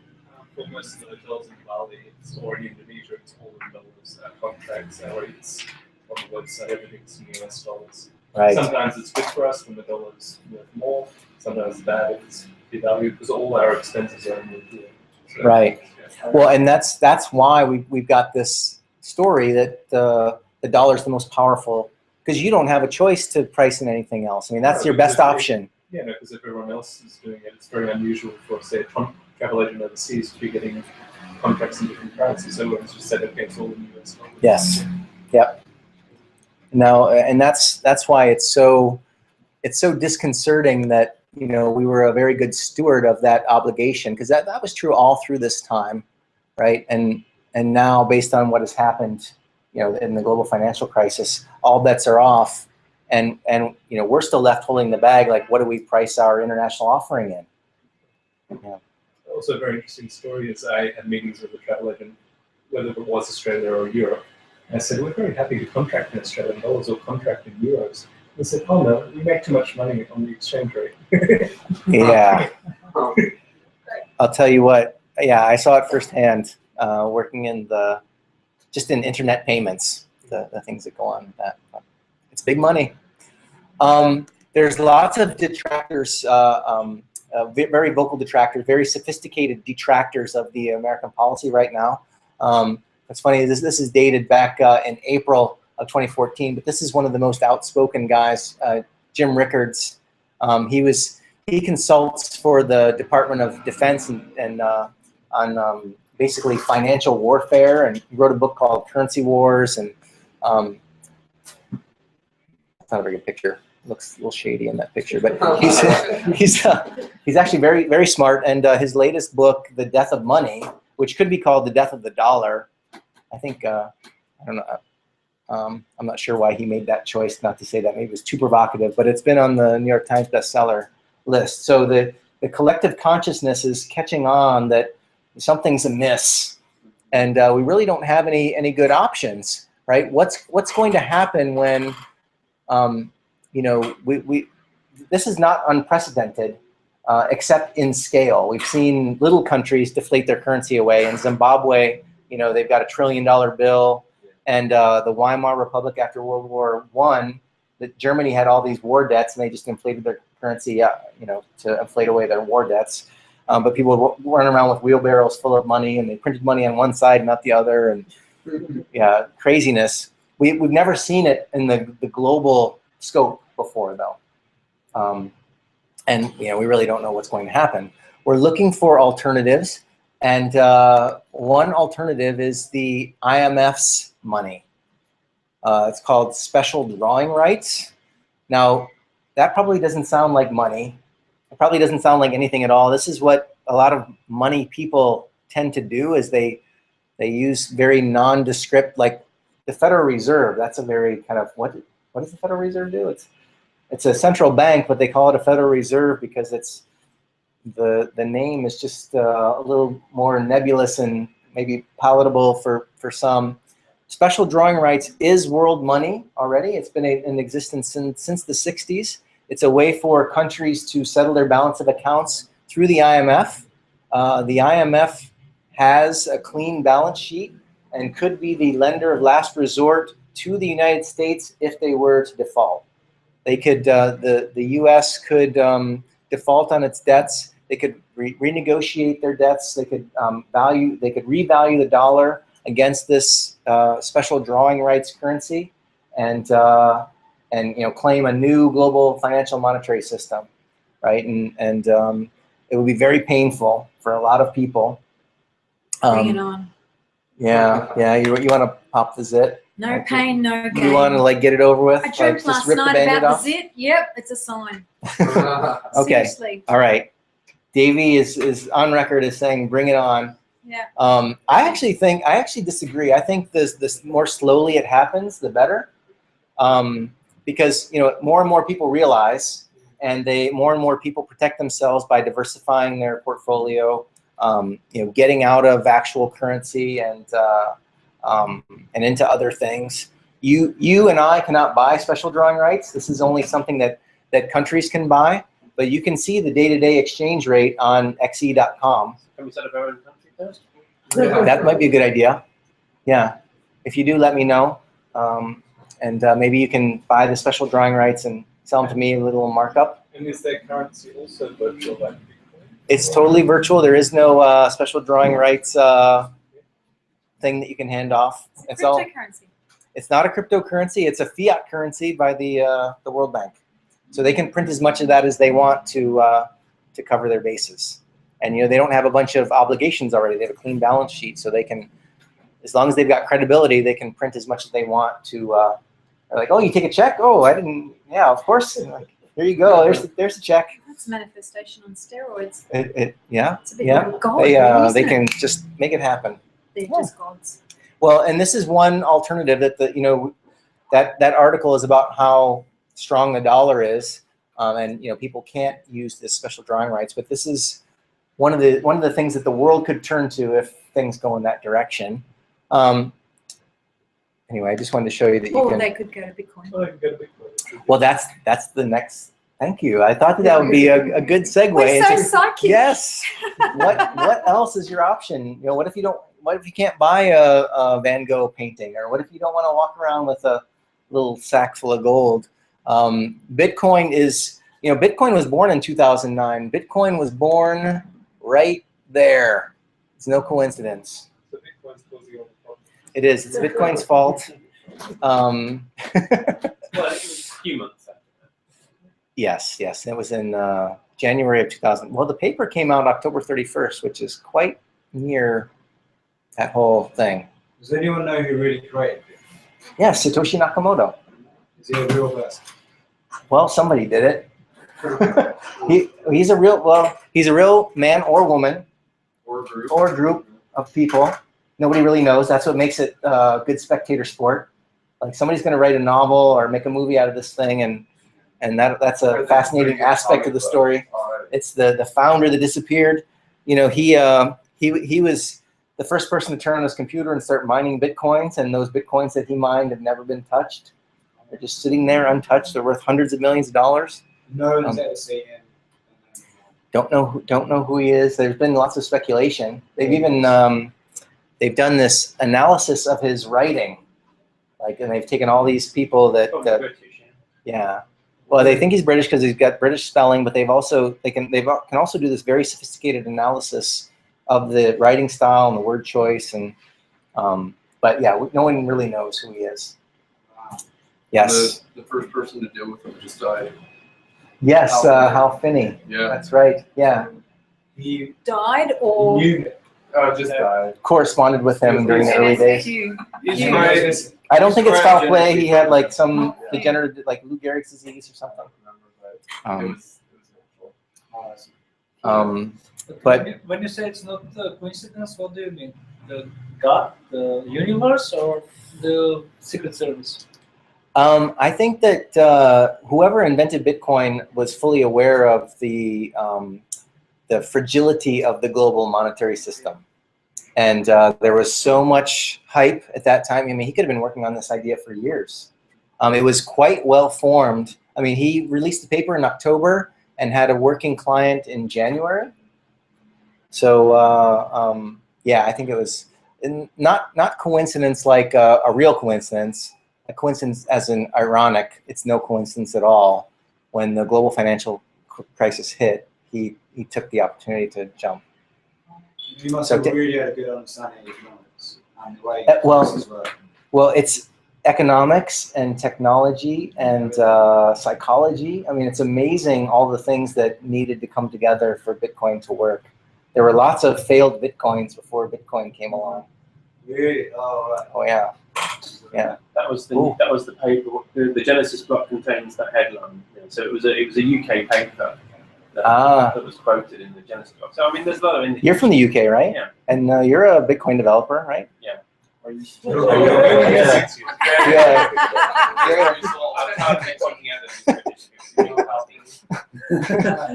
For most of the hotels in Bali, or in Indonesia, it's all in dollars. Contracts, rates on the website, everything's in US dollars. Right. Sometimes it's good for us when the dollar's worth more. Sometimes it's bad if it's devalued because all our expenses are in rupiah. So, right. Yeah. Well, and that's why we've got this story that the dollar's the most powerful, because you don't have a choice to price in anything else. I mean, that's your best option. Yeah, no, because if everyone else is doing it, it's very unusual for, say, a travel agent overseas to be getting contracts in different currencies. So everyone's just said, okay, it's all in US dollars. Yes. Yep. No, and that's why it's so disconcerting that we were a very good steward of that obligation, because that was true all through this time, right? And now, based on what has happened, in the global financial crisis, all bets are off, and we're still left holding the bag. Like, what do we price our international offering in? Yeah. Also, a very interesting story is I had meetings with a travel agent, whether it was Australia or Europe. And I said, we're very happy to contract in Australian dollars or contract in euros. They said, oh no, we make too much money on the exchange rate. Yeah. I'll tell you what, yeah, I saw it firsthand working in in internet payments, the things that go on with that. It's big money. There's lots of detractors, very vocal detractors, very sophisticated detractors of the American policy right now. It's funny, this is dated back in April of 2014, but this is one of the most outspoken guys, Jim Rickards. He consults for the Department of Defense and on basically financial warfare, and he wrote a book called Currency Wars, and it's not a very good picture. Looks a little shady in that picture, but he's actually very, very smart, and his latest book, The Death of Money, which could be called The Death of the Dollar, I think, I don't know, I'm not sure why he made that choice not to say that. Maybe it was too provocative, but it's been on the New York Times bestseller list. So the collective consciousness is catching on that something's amiss, and we really don't have any good options, right? What's going to happen when, this is not unprecedented, except in scale. We've seen little countries deflate their currency away. In Zimbabwe, they've got $1 trillion bill, and the Weimar Republic after World War I, that Germany had all these war debts, and they just inflated their currency, to inflate away their war debts. But people would run around with wheelbarrows full of money, and they printed money on one side, not the other, and yeah, craziness. We've never seen it in the global scope before, though. And we really don't know what's going to happen. We're looking for alternatives, and one alternative is the IMF's money. It's called special drawing rights. Now, that probably doesn't sound like money. It probably doesn't sound like anything at all. This is what a lot of money people tend to do, is they use very nondescript, like the Federal Reserve. That's a very kind of, what does the Federal Reserve do? it's a central bank, but they call it a Federal Reserve because it's the name is just a little more nebulous and maybe palatable for some. Special drawing rights is world money already. It's been in existence since the 60s. It's a way for countries to settle their balance of accounts through the IMF. The IMF has a clean balance sheet and could be the lender of last resort to the United States if they were to default. They could, the U.S. could default on its debts. They could renegotiate their debts. They could revalue the dollar against this special drawing rights currency, and claim a new global financial monetary system, right? And it would be very painful for a lot of people. Bring it on. Yeah. You want to pop the zit? No pain, no gain. You want to like get it over with? I dreamt just last rip the night Band-Aid about off? the zit. Yep, it's a sign. Okay. Seriously. All right. Davey is on record as saying, "Bring it on." Yeah. I actually disagree. I think this more slowly it happens, the better, because more and more people realize, and more and more people protect themselves by diversifying their portfolio, getting out of actual currency and into other things. You and I cannot buy special drawing rights. This is only something that countries can buy. But you can see the day-to-day exchange rate on xe.com. Can we set up our own country first? That might be a good idea. Yeah. If you do, let me know. And maybe you can buy the special drawing rights and sell them to me a little markup. And is their currency also virtual like Bitcoin? It's totally virtual. There is no special drawing rights thing that you can hand off. It's all. Cryptocurrency. It's not a cryptocurrency. It's a fiat currency by the World Bank. So they can print as much of that as they want to cover their bases. And they don't have a bunch of obligations already. They have a clean balance sheet, so they can, as long as they've got credibility, they can print as much as they want to. They're like, oh, you take a check? Oh, I didn't. Yeah, of course. Like, here you go. There's the check. That's manifestation on steroids. Yeah. It's a bit Yeah. like God, really, They isn't can it? just make it happen. They're just gods. Well, and this is one alternative that that article is about how strong the dollar is, and people can't use this special drawing rights. But this is one of the things that the world could turn to if things go in that direction. Anyway, I just wanted to show you that you can. They could go to Bitcoin. Oh, they can go to Bitcoin. Well, that's the next. Thank you. I thought that would be a good segue. We're so into- psychic. Yes. What else is your option? What if you can't buy a Van Gogh painting, or what if you don't want to walk around with a little sack full of gold? Bitcoin is, Bitcoin was born in 2009. Bitcoin was born right there. It's no coincidence. So Bitcoin's causing all the problems. It is. It's Bitcoin's fault. Well, it was a few months after that. Yes. It was in January of 2000. Well, the paper came out October 31st, which is quite near that whole thing. Does anyone know who really created it? Yes, Satoshi Nakamoto. Is he a real person? Well, somebody did it. He's a real man or woman Or group. or group of people. Nobody really knows. That's what makes it a good spectator sport. Like somebody's going to write a novel or make a movie out of this thing, and that's a fascinating aspect of the story. It's the founder that disappeared. He was the first person to turn on his computer and start mining Bitcoins, and those Bitcoins that he mined have never been touched. They're just sitting there untouched. They're worth hundreds of millions of dollars. No one's ever seen him. Don't know who he is. There's been lots of speculation. They've even they've done this analysis of his writing, and they've taken all these people that British, yeah. Well, they think he's British because he's got British spelling, but they can also do this very sophisticated analysis of the writing style and the word choice, and but yeah, no one really knows who he is. Yes. The first person to deal with him just died. Yes, Hal Finney. Yeah. That's right. Yeah. He Died or knew it. Just died. Corresponded with him during the early days. It's I don't think it's foul play. He had like some degenerative, like Lou Gehrig's disease or something. But when you say it's not a coincidence, what do you mean? The God, the universe, or the Secret Service? I think that whoever invented Bitcoin was fully aware of the fragility of the global monetary system. And there was so much hype at that time. I mean, he could have been working on this idea for years. It was quite well formed. I mean, he released the paper in October and had a working client in January. So yeah, I think it was not coincidence like a real coincidence. A coincidence as in ironic. It's no coincidence at all. When the global financial crisis hit, he took the opportunity to jump. You must So have really had a good understanding of economics and the way well- prices work. Well, it's economics and technology and psychology. I mean, it's amazing all the things that needed to come together for Bitcoin to work. There were lots of failed Bitcoins before Bitcoin came along. Really? Oh, right. Oh yeah, yeah. That was the Ooh. paper. The Genesis block contains that headline. So it was a UK paper that, Ah. that was quoted in the Genesis block. So I mean, there's a lot of indications. You're from the UK, right? Yeah. And you're a Bitcoin developer, right? Yeah. Yeah.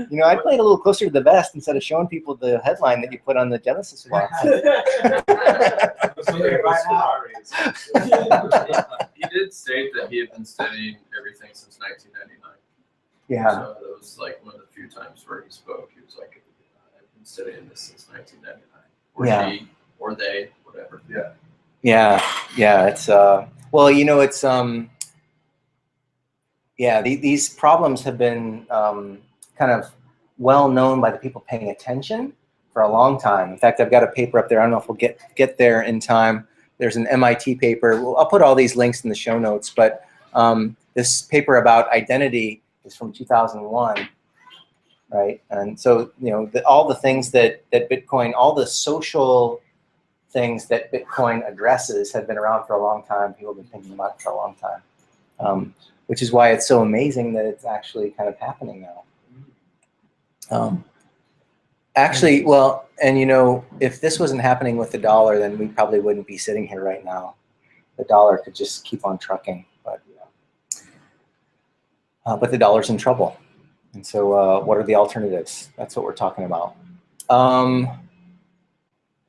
You know, I played a little closer to the vest instead of showing people the headline that you put on the Genesis block. He did state that he had been studying everything since 1999. Yeah. So that was like one of the few times where he spoke. He was like, I've been studying this since 1999. Or Yeah. she, or they, whatever. Yeah. Yeah. It's well, you know, it's yeah. These problems have been kind of well known by the people paying attention for a long time. In fact, I've got a paper up there. I don't know if we'll get there in time. There's an MIT paper. Well, I'll put all these links in the show notes. But this paper about identity is from 2001, right? And so, you know, all the things that Bitcoin, all the social things that Bitcoin addresses have been around for a long time. People have been thinking about it for a long time, which is why it's so amazing that it's actually kind of happening now. Actually, well, and you know, if this wasn't happening with the dollar, then we probably wouldn't be sitting here right now. The dollar could just keep on trucking, but the dollar's in trouble. And so what are the alternatives? That's what we're talking about.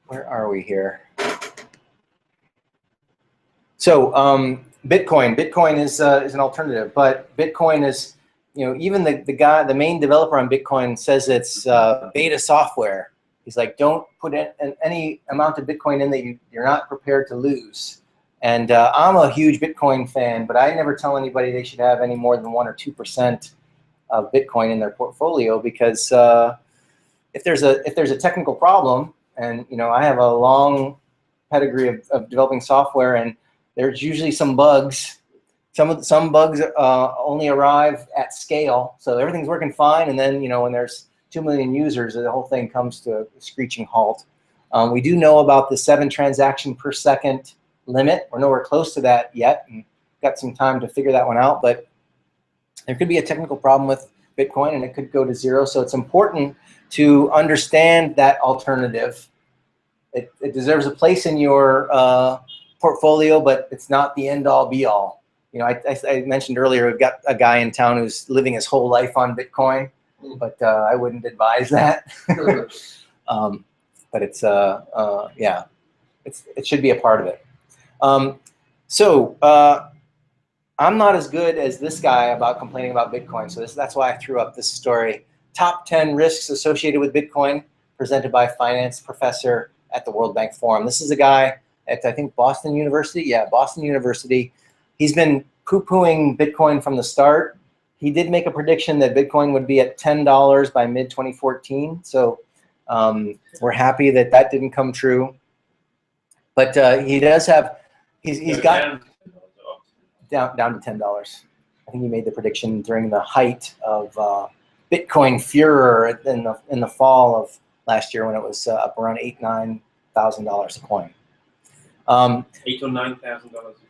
Where are we here? So Bitcoin is an alternative, but Bitcoin is, you know, even the main developer on Bitcoin says it's beta software. He's like, don't put any amount of Bitcoin in that you're not prepared to lose. And I'm a huge Bitcoin fan, but I never tell anybody they should have any more than 1 or 2% of Bitcoin in their portfolio, because if there's a technical problem, and you know, I have a long pedigree of developing software, and there's usually some bugs. Some bugs only arrive at scale, so everything's working fine, and then, you know, when there's 2 million users, the whole thing comes to a screeching halt. We do know about the 7 transaction per second limit. We're nowhere close to that yet, and got some time to figure that one out, but there could be a technical problem with Bitcoin, and it could go to 0. So it's important to understand that alternative. It deserves a place in your portfolio, but it's not the end-all, be-all. You know, I mentioned earlier, we've got a guy in town who's living his whole life on Bitcoin, but I wouldn't advise that. But it's yeah, it should be a part of it. I'm not as good as this guy about complaining about Bitcoin, so that's why I threw up this story. Top 10 risks associated with Bitcoin, presented by a finance professor at the World Bank Forum. This is a guy at, I think, Boston University. Yeah, Boston University. He's been poo-pooing Bitcoin from the start. He did make a prediction that Bitcoin would be at $10 by mid-2014. So we're happy that that didn't come true. But he does have, he's got down to $10. I think he made the prediction during the height of Bitcoin furor in the fall of last year, when it was up around $8,000-9,000 a coin. $8,000 or $9,000 a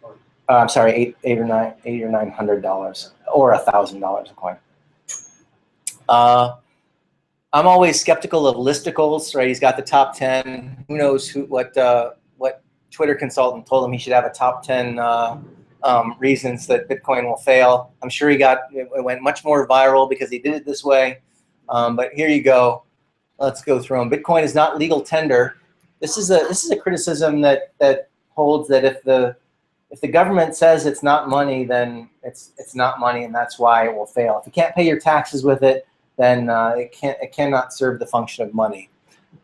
coin. I'm sorry, $800 or $900 or $1,000 a coin. I'm always skeptical of listicles, right? He's got the top 10. Who knows what Twitter consultant told him he should have a top 10 reasons that Bitcoin will fail. I'm sure it went much more viral because he did it this way. But here you go. Let's go through them. Bitcoin is not legal tender. This is a criticism that holds that if the government says it's not money, then it's not money, and that's why it will fail. If you can't pay your taxes with it, then it cannot serve the function of money.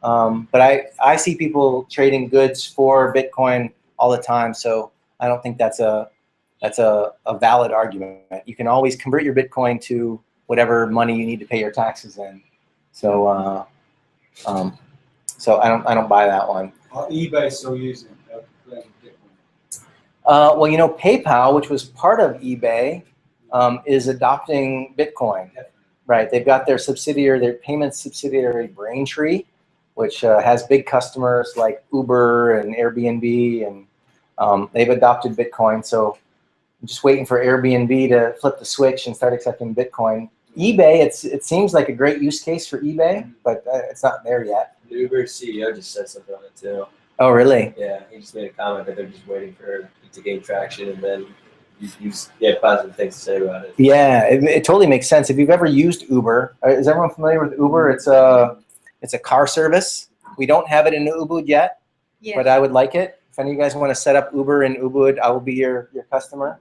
But I see people trading goods for Bitcoin all the time, so I don't think that's a valid argument. You can always convert your Bitcoin to whatever money you need to pay your taxes in. So so I don't buy that one. Are eBay still using Bitcoin? Well, you know, PayPal, which was part of eBay, is adopting Bitcoin. Right, they've got their subsidiary, their payment subsidiary, Braintree, which has big customers like Uber and Airbnb, and they've adopted Bitcoin. So I'm just waiting for Airbnb to flip the switch and start accepting Bitcoin. eBay, it seems like a great use case for eBay, but it's not there yet. The Uber CEO just said something on it too. Oh, really? Yeah, he just made a comment that they're just waiting for it to gain traction, and then you get positive things to say about it. Yeah, it totally makes sense. If you've ever used Uber, is everyone familiar with Uber? It's a car service. We don't have it in Ubud yet, but I would like it. If any of you guys want to set up Uber in Ubud, I will be your customer.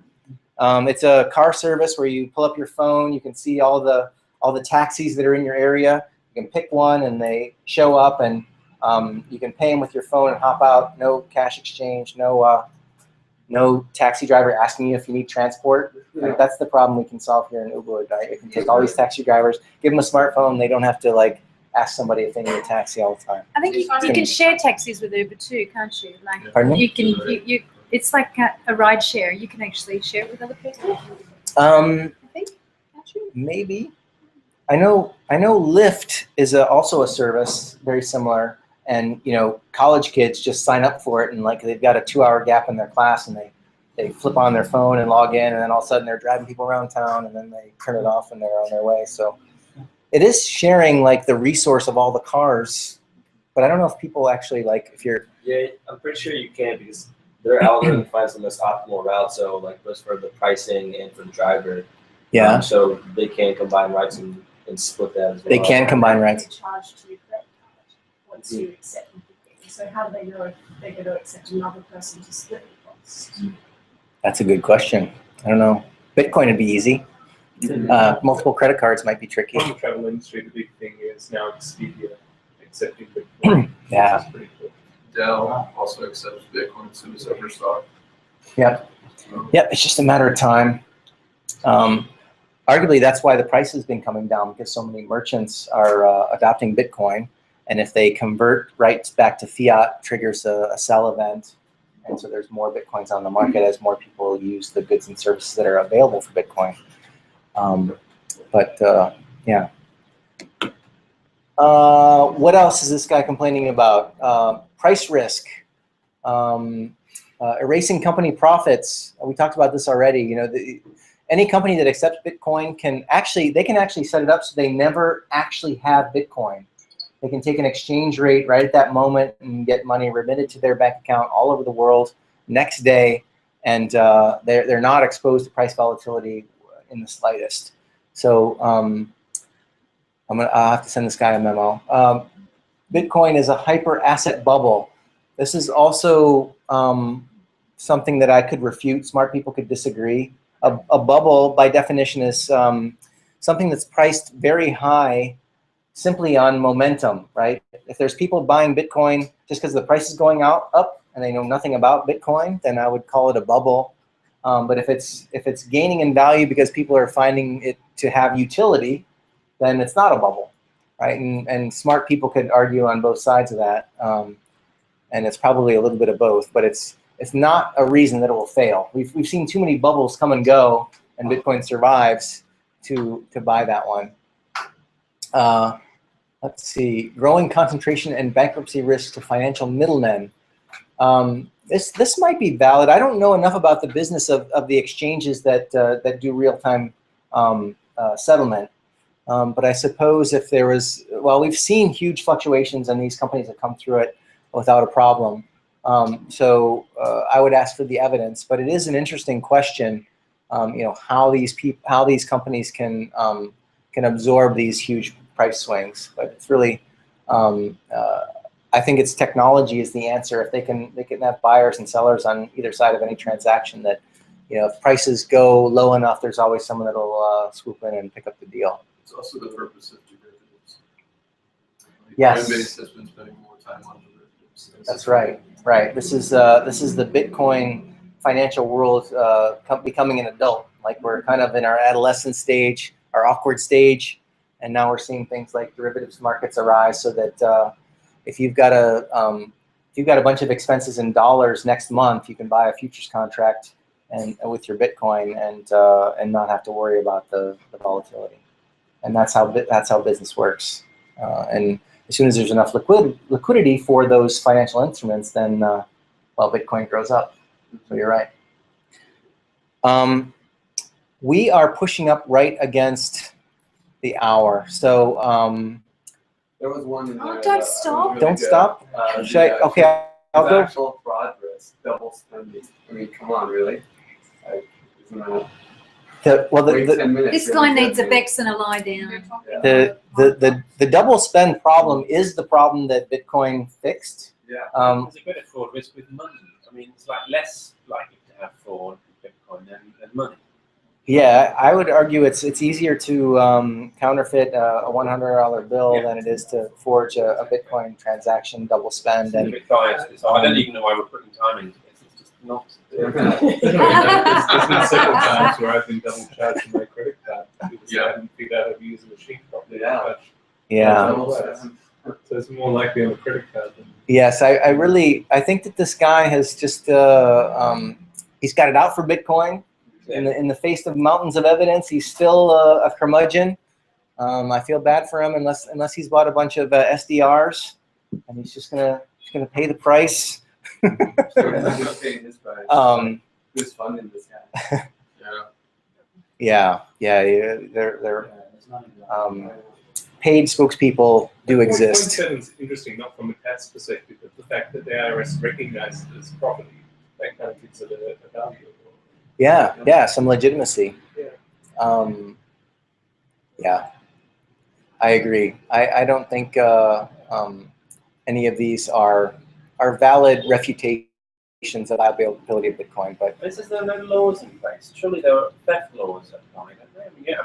It's a car service where you pull up your phone, you can see all the taxis that are in your area. You can pick one, and they show up, and you can pay them with your phone and hop out. No cash exchange. No taxi driver asking you if you need transport. Like, that's the problem we can solve here in Ubud. Right? You can take all these taxi drivers, give them a smartphone. They don't have to like ask somebody if they need a taxi all the time. I think you can share taxis with Uber too, can't you? Like, pardon me? You can it's like a ride share. You can actually share it with other people. I think. Maybe. I know Lyft is also a service very similar, and you know, college kids just sign up for it, and like they've got a 2-hour gap in their class, and they flip on their phone and log in, and then all of a sudden they're driving people around town, and then they turn it off and they're on their way. So it is sharing like the resource of all the cars, but I don't know if people actually like if you're. Yeah, I'm pretty sure you can, because their algorithm finds the most optimal route. So like both for the pricing and for the driver. Yeah. So they can combine rides and split that as well. They can combine rides. Charge to your credit card once you accept them. So how do they know if they're going to accept another person to split the cost? That's a good question. I don't know. Bitcoin would be easy. Multiple credit cards might be tricky. In the travel industry, the big thing is now Expedia accepting Bitcoin. Yeah. Which is pretty cool. Dell also accepts Bitcoin as soon as ever stock. Yep. Yep. It's just a matter of time. Arguably, that's why the price has been coming down, because so many merchants are adopting Bitcoin, and if they convert right back to fiat, triggers a sell event, and so there's more Bitcoins on the market as more people use the goods and services that are available for Bitcoin. Yeah. What else is this guy complaining about? Price risk, erasing company profits. We talked about this already. You know, any company that accepts Bitcoin can actually set it up so they never actually have Bitcoin. They can take an exchange rate right at that moment and get money remitted to their bank account all over the world next day, and they're not exposed to price volatility in the slightest. So I'll have to send this guy a memo. Bitcoin is a hyper asset bubble. This is also something that I could refute. Smart people could disagree. A bubble, by definition, is something that's priced very high simply on momentum, right? If there's people buying Bitcoin just because the price is going up and they know nothing about Bitcoin, then I would call it a bubble. But if it's gaining in value because people are finding it to have utility, then it's not a bubble, right? And smart people could argue on both sides of that, and it's probably a little bit of both. But it's not a reason that it will fail. We've seen too many bubbles come and go, and Bitcoin survives to buy that one. Let's see, growing concentration and bankruptcy risk to financial middlemen. This might be valid. I don't know enough about the business of the exchanges that do real-time settlement. But I suppose if there was, well, we've seen huge fluctuations, and these companies have come through it without a problem. So I would ask for the evidence, but it is an interesting question. How these companies can absorb these huge price swings. But it's really, I think it's technology is the answer. If they can have buyers and sellers on either side of any transaction, that if prices go low enough, there's always someone that'll swoop in and pick up the deal. It's also the purpose of derivatives. Yes. Coinbase has been spending more time on derivatives. That's right. Right. This is the Bitcoin financial world becoming an adult. Like we're kind of in our adolescent stage, our awkward stage, and now we're seeing things like derivatives markets arise. So that if you've got a bunch of expenses in dollars next month, you can buy a futures contract and with your Bitcoin and not have to worry about the volatility. And that's how business works. And as soon as there's enough liquidity for those financial instruments, then Bitcoin grows up. So you're right. We are pushing up right against the hour. So there was one in there. Oh, don't stop. Really don't good. stop. Okay, I'll go. Actual fraud risk, double spending. I mean, come on, really? Like, isn't that? Wait 10 minutes. This guy needs a Bex and a lie down. The double spend problem is the problem that Bitcoin fixed. Yeah. There's a bit of fraud risk with money. I mean, it's like less likely to have fraud with Bitcoin than money. Yeah, I would argue it's easier to counterfeit a $100 bill than it is to forge a Bitcoin transaction, double spend. It's a And bit biased. So I don't even know why we're putting time into this. It's just not. There's been several times where I've been double charged for my credit card because I haven't figured out how to use the machine properly. yeah. So it's more likely on a credit card than. Yes, I think that this guy has just he's got it out for Bitcoin. In the face of mountains of evidence, he's still a curmudgeon. I feel bad for him unless he's bought a bunch of SDRs, and he's just gonna pay the price. Who's funding this guy? Yeah. They're paid spokespeople do exist. Point 7 is interesting, not from a tax perspective, but the fact that the IRS recognizes it as property, that kind of gives it a value. Yeah, some legitimacy. Yeah, I agree. I don't think any of these are valid refutations of liability of Bitcoin. But This is there are no laws in place. Surely there are theft laws applied.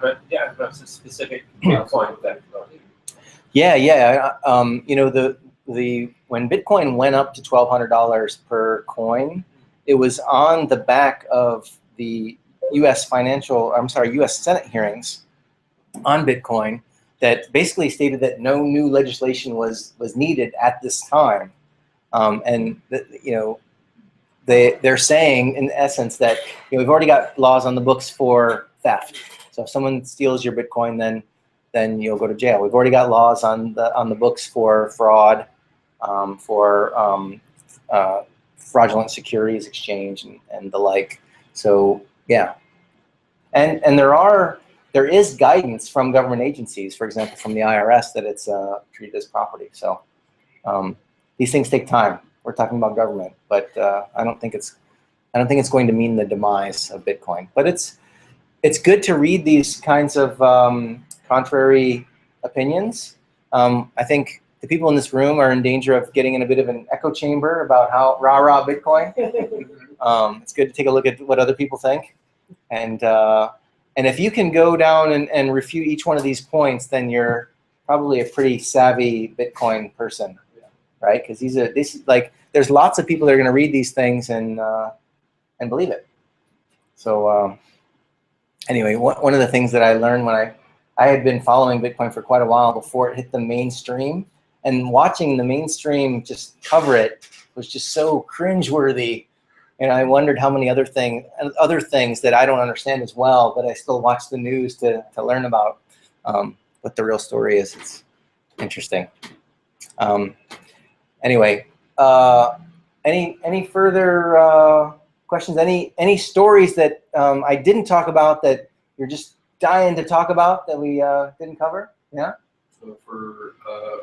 But that's a specific Bitcoin theft law. Yeah. When Bitcoin went up to $1,200 per coin, it was on the back of the U.S. Senate hearings on Bitcoin that basically stated that no new legislation was needed at this time, they're saying in essence that we've already got laws on the books for theft. So if someone steals your Bitcoin, then you'll go to jail. We've already got laws on the books for fraud, for fraudulent securities exchange and the like. So yeah, and there is guidance from government agencies, for example, from the IRS, that it's treated as property. So these things take time. We're talking about government, but I don't think it's going to mean the demise of Bitcoin. But it's good to read these kinds of contrary opinions. I think the people in this room are in danger of getting in a bit of an echo chamber about how rah Bitcoin. It's good to take a look at what other people think, and if you can go down and refute each one of these points, then you're probably a pretty savvy Bitcoin person, right? Because there's lots of people that are going to read these things and believe it. So anyway, one of the things that I learned when I had been following Bitcoin for quite a while before it hit the mainstream, and watching the mainstream just cover it was just so cringeworthy. And I wondered how many other things that I don't understand as well, but I still watch the news to learn about what the real story is. It's interesting. Anyway, any further questions? Any stories that I didn't talk about that you're just dying to talk about that we didn't cover? Yeah. So for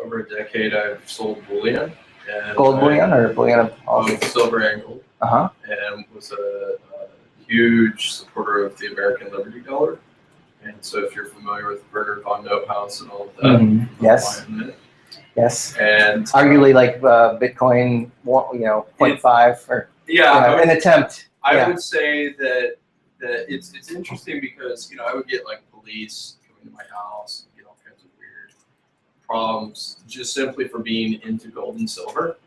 over a decade, I've sold bullion, And Gold bullion or bullion of all? silver and gold. Uh-huh. And was a huge supporter of the American Liberty dollar. And so if you're familiar with Bernard von Notehouse and all of that, Yes. Yes. And arguably like Bitcoin, 0.5 or an attempt. I would say that it's interesting because I would get like police coming to my house and get all kinds of weird problems just simply for being into gold and silver.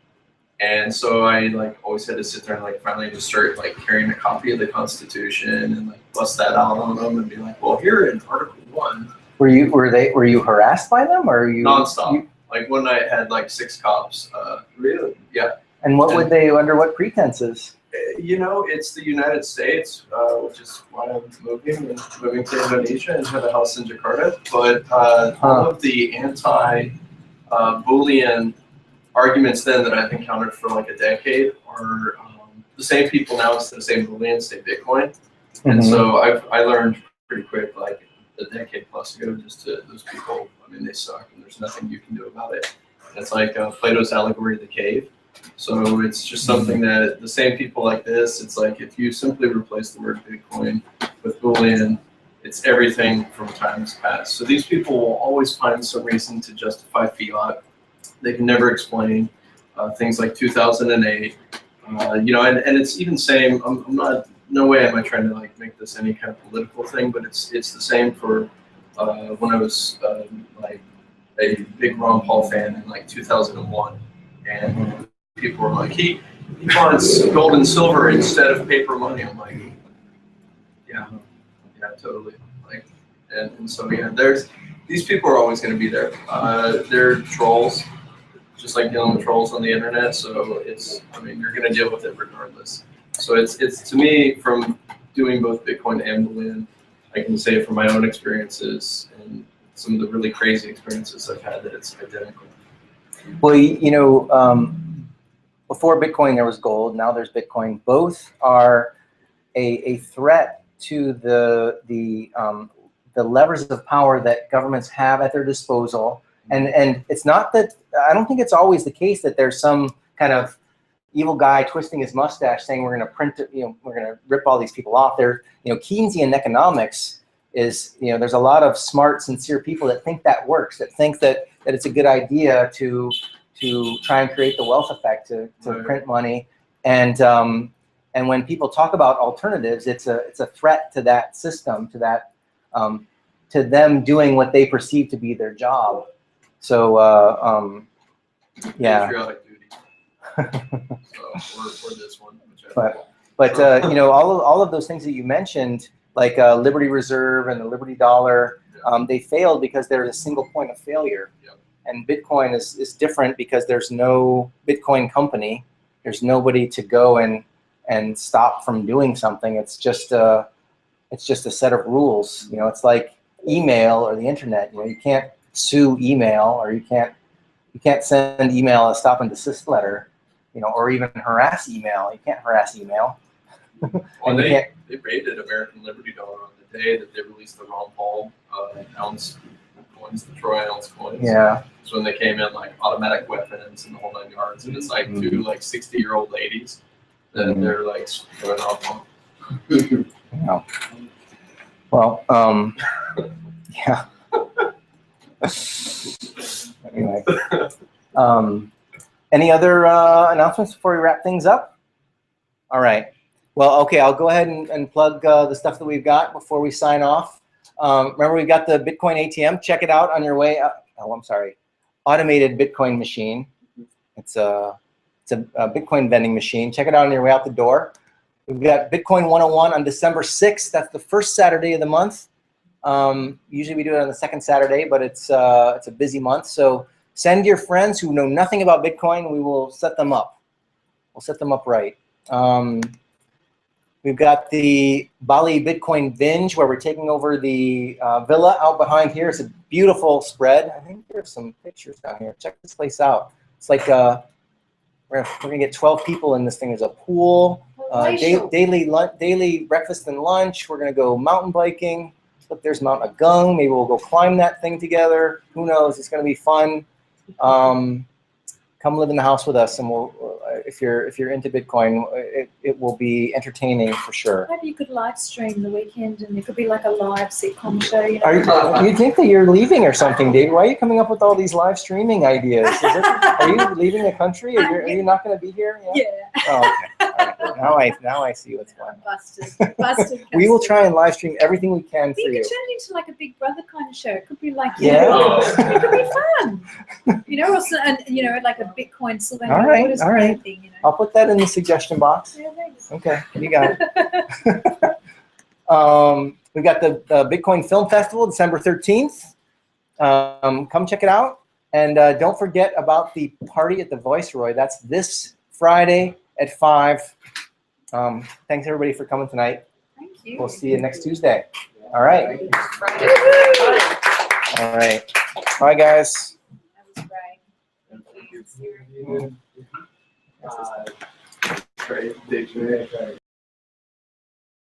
And so I like always had to sit there and like finally just start like carrying a copy of the Constitution and like bust that out on them and be like, well, here in Article 1. Were you harassed by them or you nonstop? Like one night had like 6 cops. Really? Yeah. And what would they under what pretenses? It's the United States, which is why I'm moving to Indonesia and have a house in Jakarta. But all of the anti-bullion arguments then that I've encountered for like a decade are the same people now instead of saying bullion, say Bitcoin. And so I learned pretty quick, like a decade plus ago, just to those people, I mean, they suck and there's nothing you can do about it. And it's like Plato's allegory of the cave. So it's just something that the same people like this, it's like if you simply replace the word Bitcoin with bullion, it's everything from times past. So these people will always find some reason to justify fiat. They can never explain things like 2008, and it's even same. I'm not, no way am I trying to like make this any kind of political thing, but it's the same for when I was like a big Ron Paul fan in like 2001, and people were like, he wants gold and silver instead of paper money. I'm like, yeah, totally. Like, and so yeah, these people are always going to be there. They're trolls. Just like dealing with trolls on the internet, so you're going to deal with it regardless. So it's to me, from doing both Bitcoin and bullion, I can say from my own experiences and some of the really crazy experiences I've had that it's identical. Well, before Bitcoin there was gold. Now there's Bitcoin. Both are a threat to the levers of power that governments have at their disposal. And it's not that, I don't think it's always the case that there's some kind of evil guy twisting his mustache saying we're going to print it, we're going to rip all these people off. Keynesian economics is, there's a lot of smart, sincere people that think that works, that think that it's a good idea to try and create the wealth effect, to print money. And when people talk about alternatives, it's a threat to that system, to that, to them doing what they perceive to be their job. So, yeah. Patriotic duty. So, or this one. But all of those things that you mentioned, like Liberty Reserve and the Liberty Dollar, they failed because there is a single point of failure. Yep. And Bitcoin is different because there's no Bitcoin company. There's nobody to go and stop from doing something. It's just a set of rules. It's like email or the internet. You can't sue email, or you can't send email a stop and desist letter, or even harass email. You can't harass email. Well, they raided American Liberty Dollar on the day that they released the Ron Paul ounce coins, the Troy ounce coins. Yeah. So when they came in like automatic weapons and the whole 9 yards, and it's like two like 60-year-old ladies that they're like going off on. Yeah. Well, yeah. Anyway, any other announcements before we wrap things up? All right. Well, okay, I'll go ahead and plug the stuff that we've got before we sign off. Remember, we've got the Bitcoin ATM. Check it out on your way up. Oh, I'm sorry. Automated Bitcoin machine. It's a Bitcoin vending machine. Check it out on your way out the door. We've got Bitcoin 101 on December 6th. That's the first Saturday of the month. Usually we do it on the second Saturday, but it's a busy month. So send your friends who know nothing about Bitcoin. We will set them up. We'll set them up right. We've got the Bali Bitcoin Binge, where we're taking over the villa out behind here. It's a beautiful spread. I think there's some pictures down here. Check this place out. It's like we're gonna get 12 people in this thing. There's a pool, daily breakfast and lunch. We're gonna go mountain biking. Look, there's Mount Agung. Maybe we'll go climb that thing together. Who knows? It's gonna be fun. Come come live in the house with us, and we'll. If you're into Bitcoin, it will be entertaining for sure. Maybe you could live stream the weekend, and it could be like a live sitcom show. You know? You think that you're leaving or something, Dave? Why are you coming up with all these live streaming ideas? Are you leaving the country? Are you not going to be here? Yeah. Oh, okay. All right. Now I see what's going on. Busted. We will try and live stream everything we can for You you. could turn it into like a Big Brother kind of show. It could be like, Yeah. it could be fun. You know, also, and like a Bitcoin silver All right, waters all kind right. of thing. You know. I'll put that in the suggestion box. Yeah, thanks. Okay, you got it. We got the Bitcoin Film Festival, December 13th. Come check it out. And don't forget about the party at the Viceroy. That's this Friday at 5. Thanks, everybody, for coming tonight. Thank you. We'll see you next Tuesday. All right. All right. Bye, guys. That was great. Great.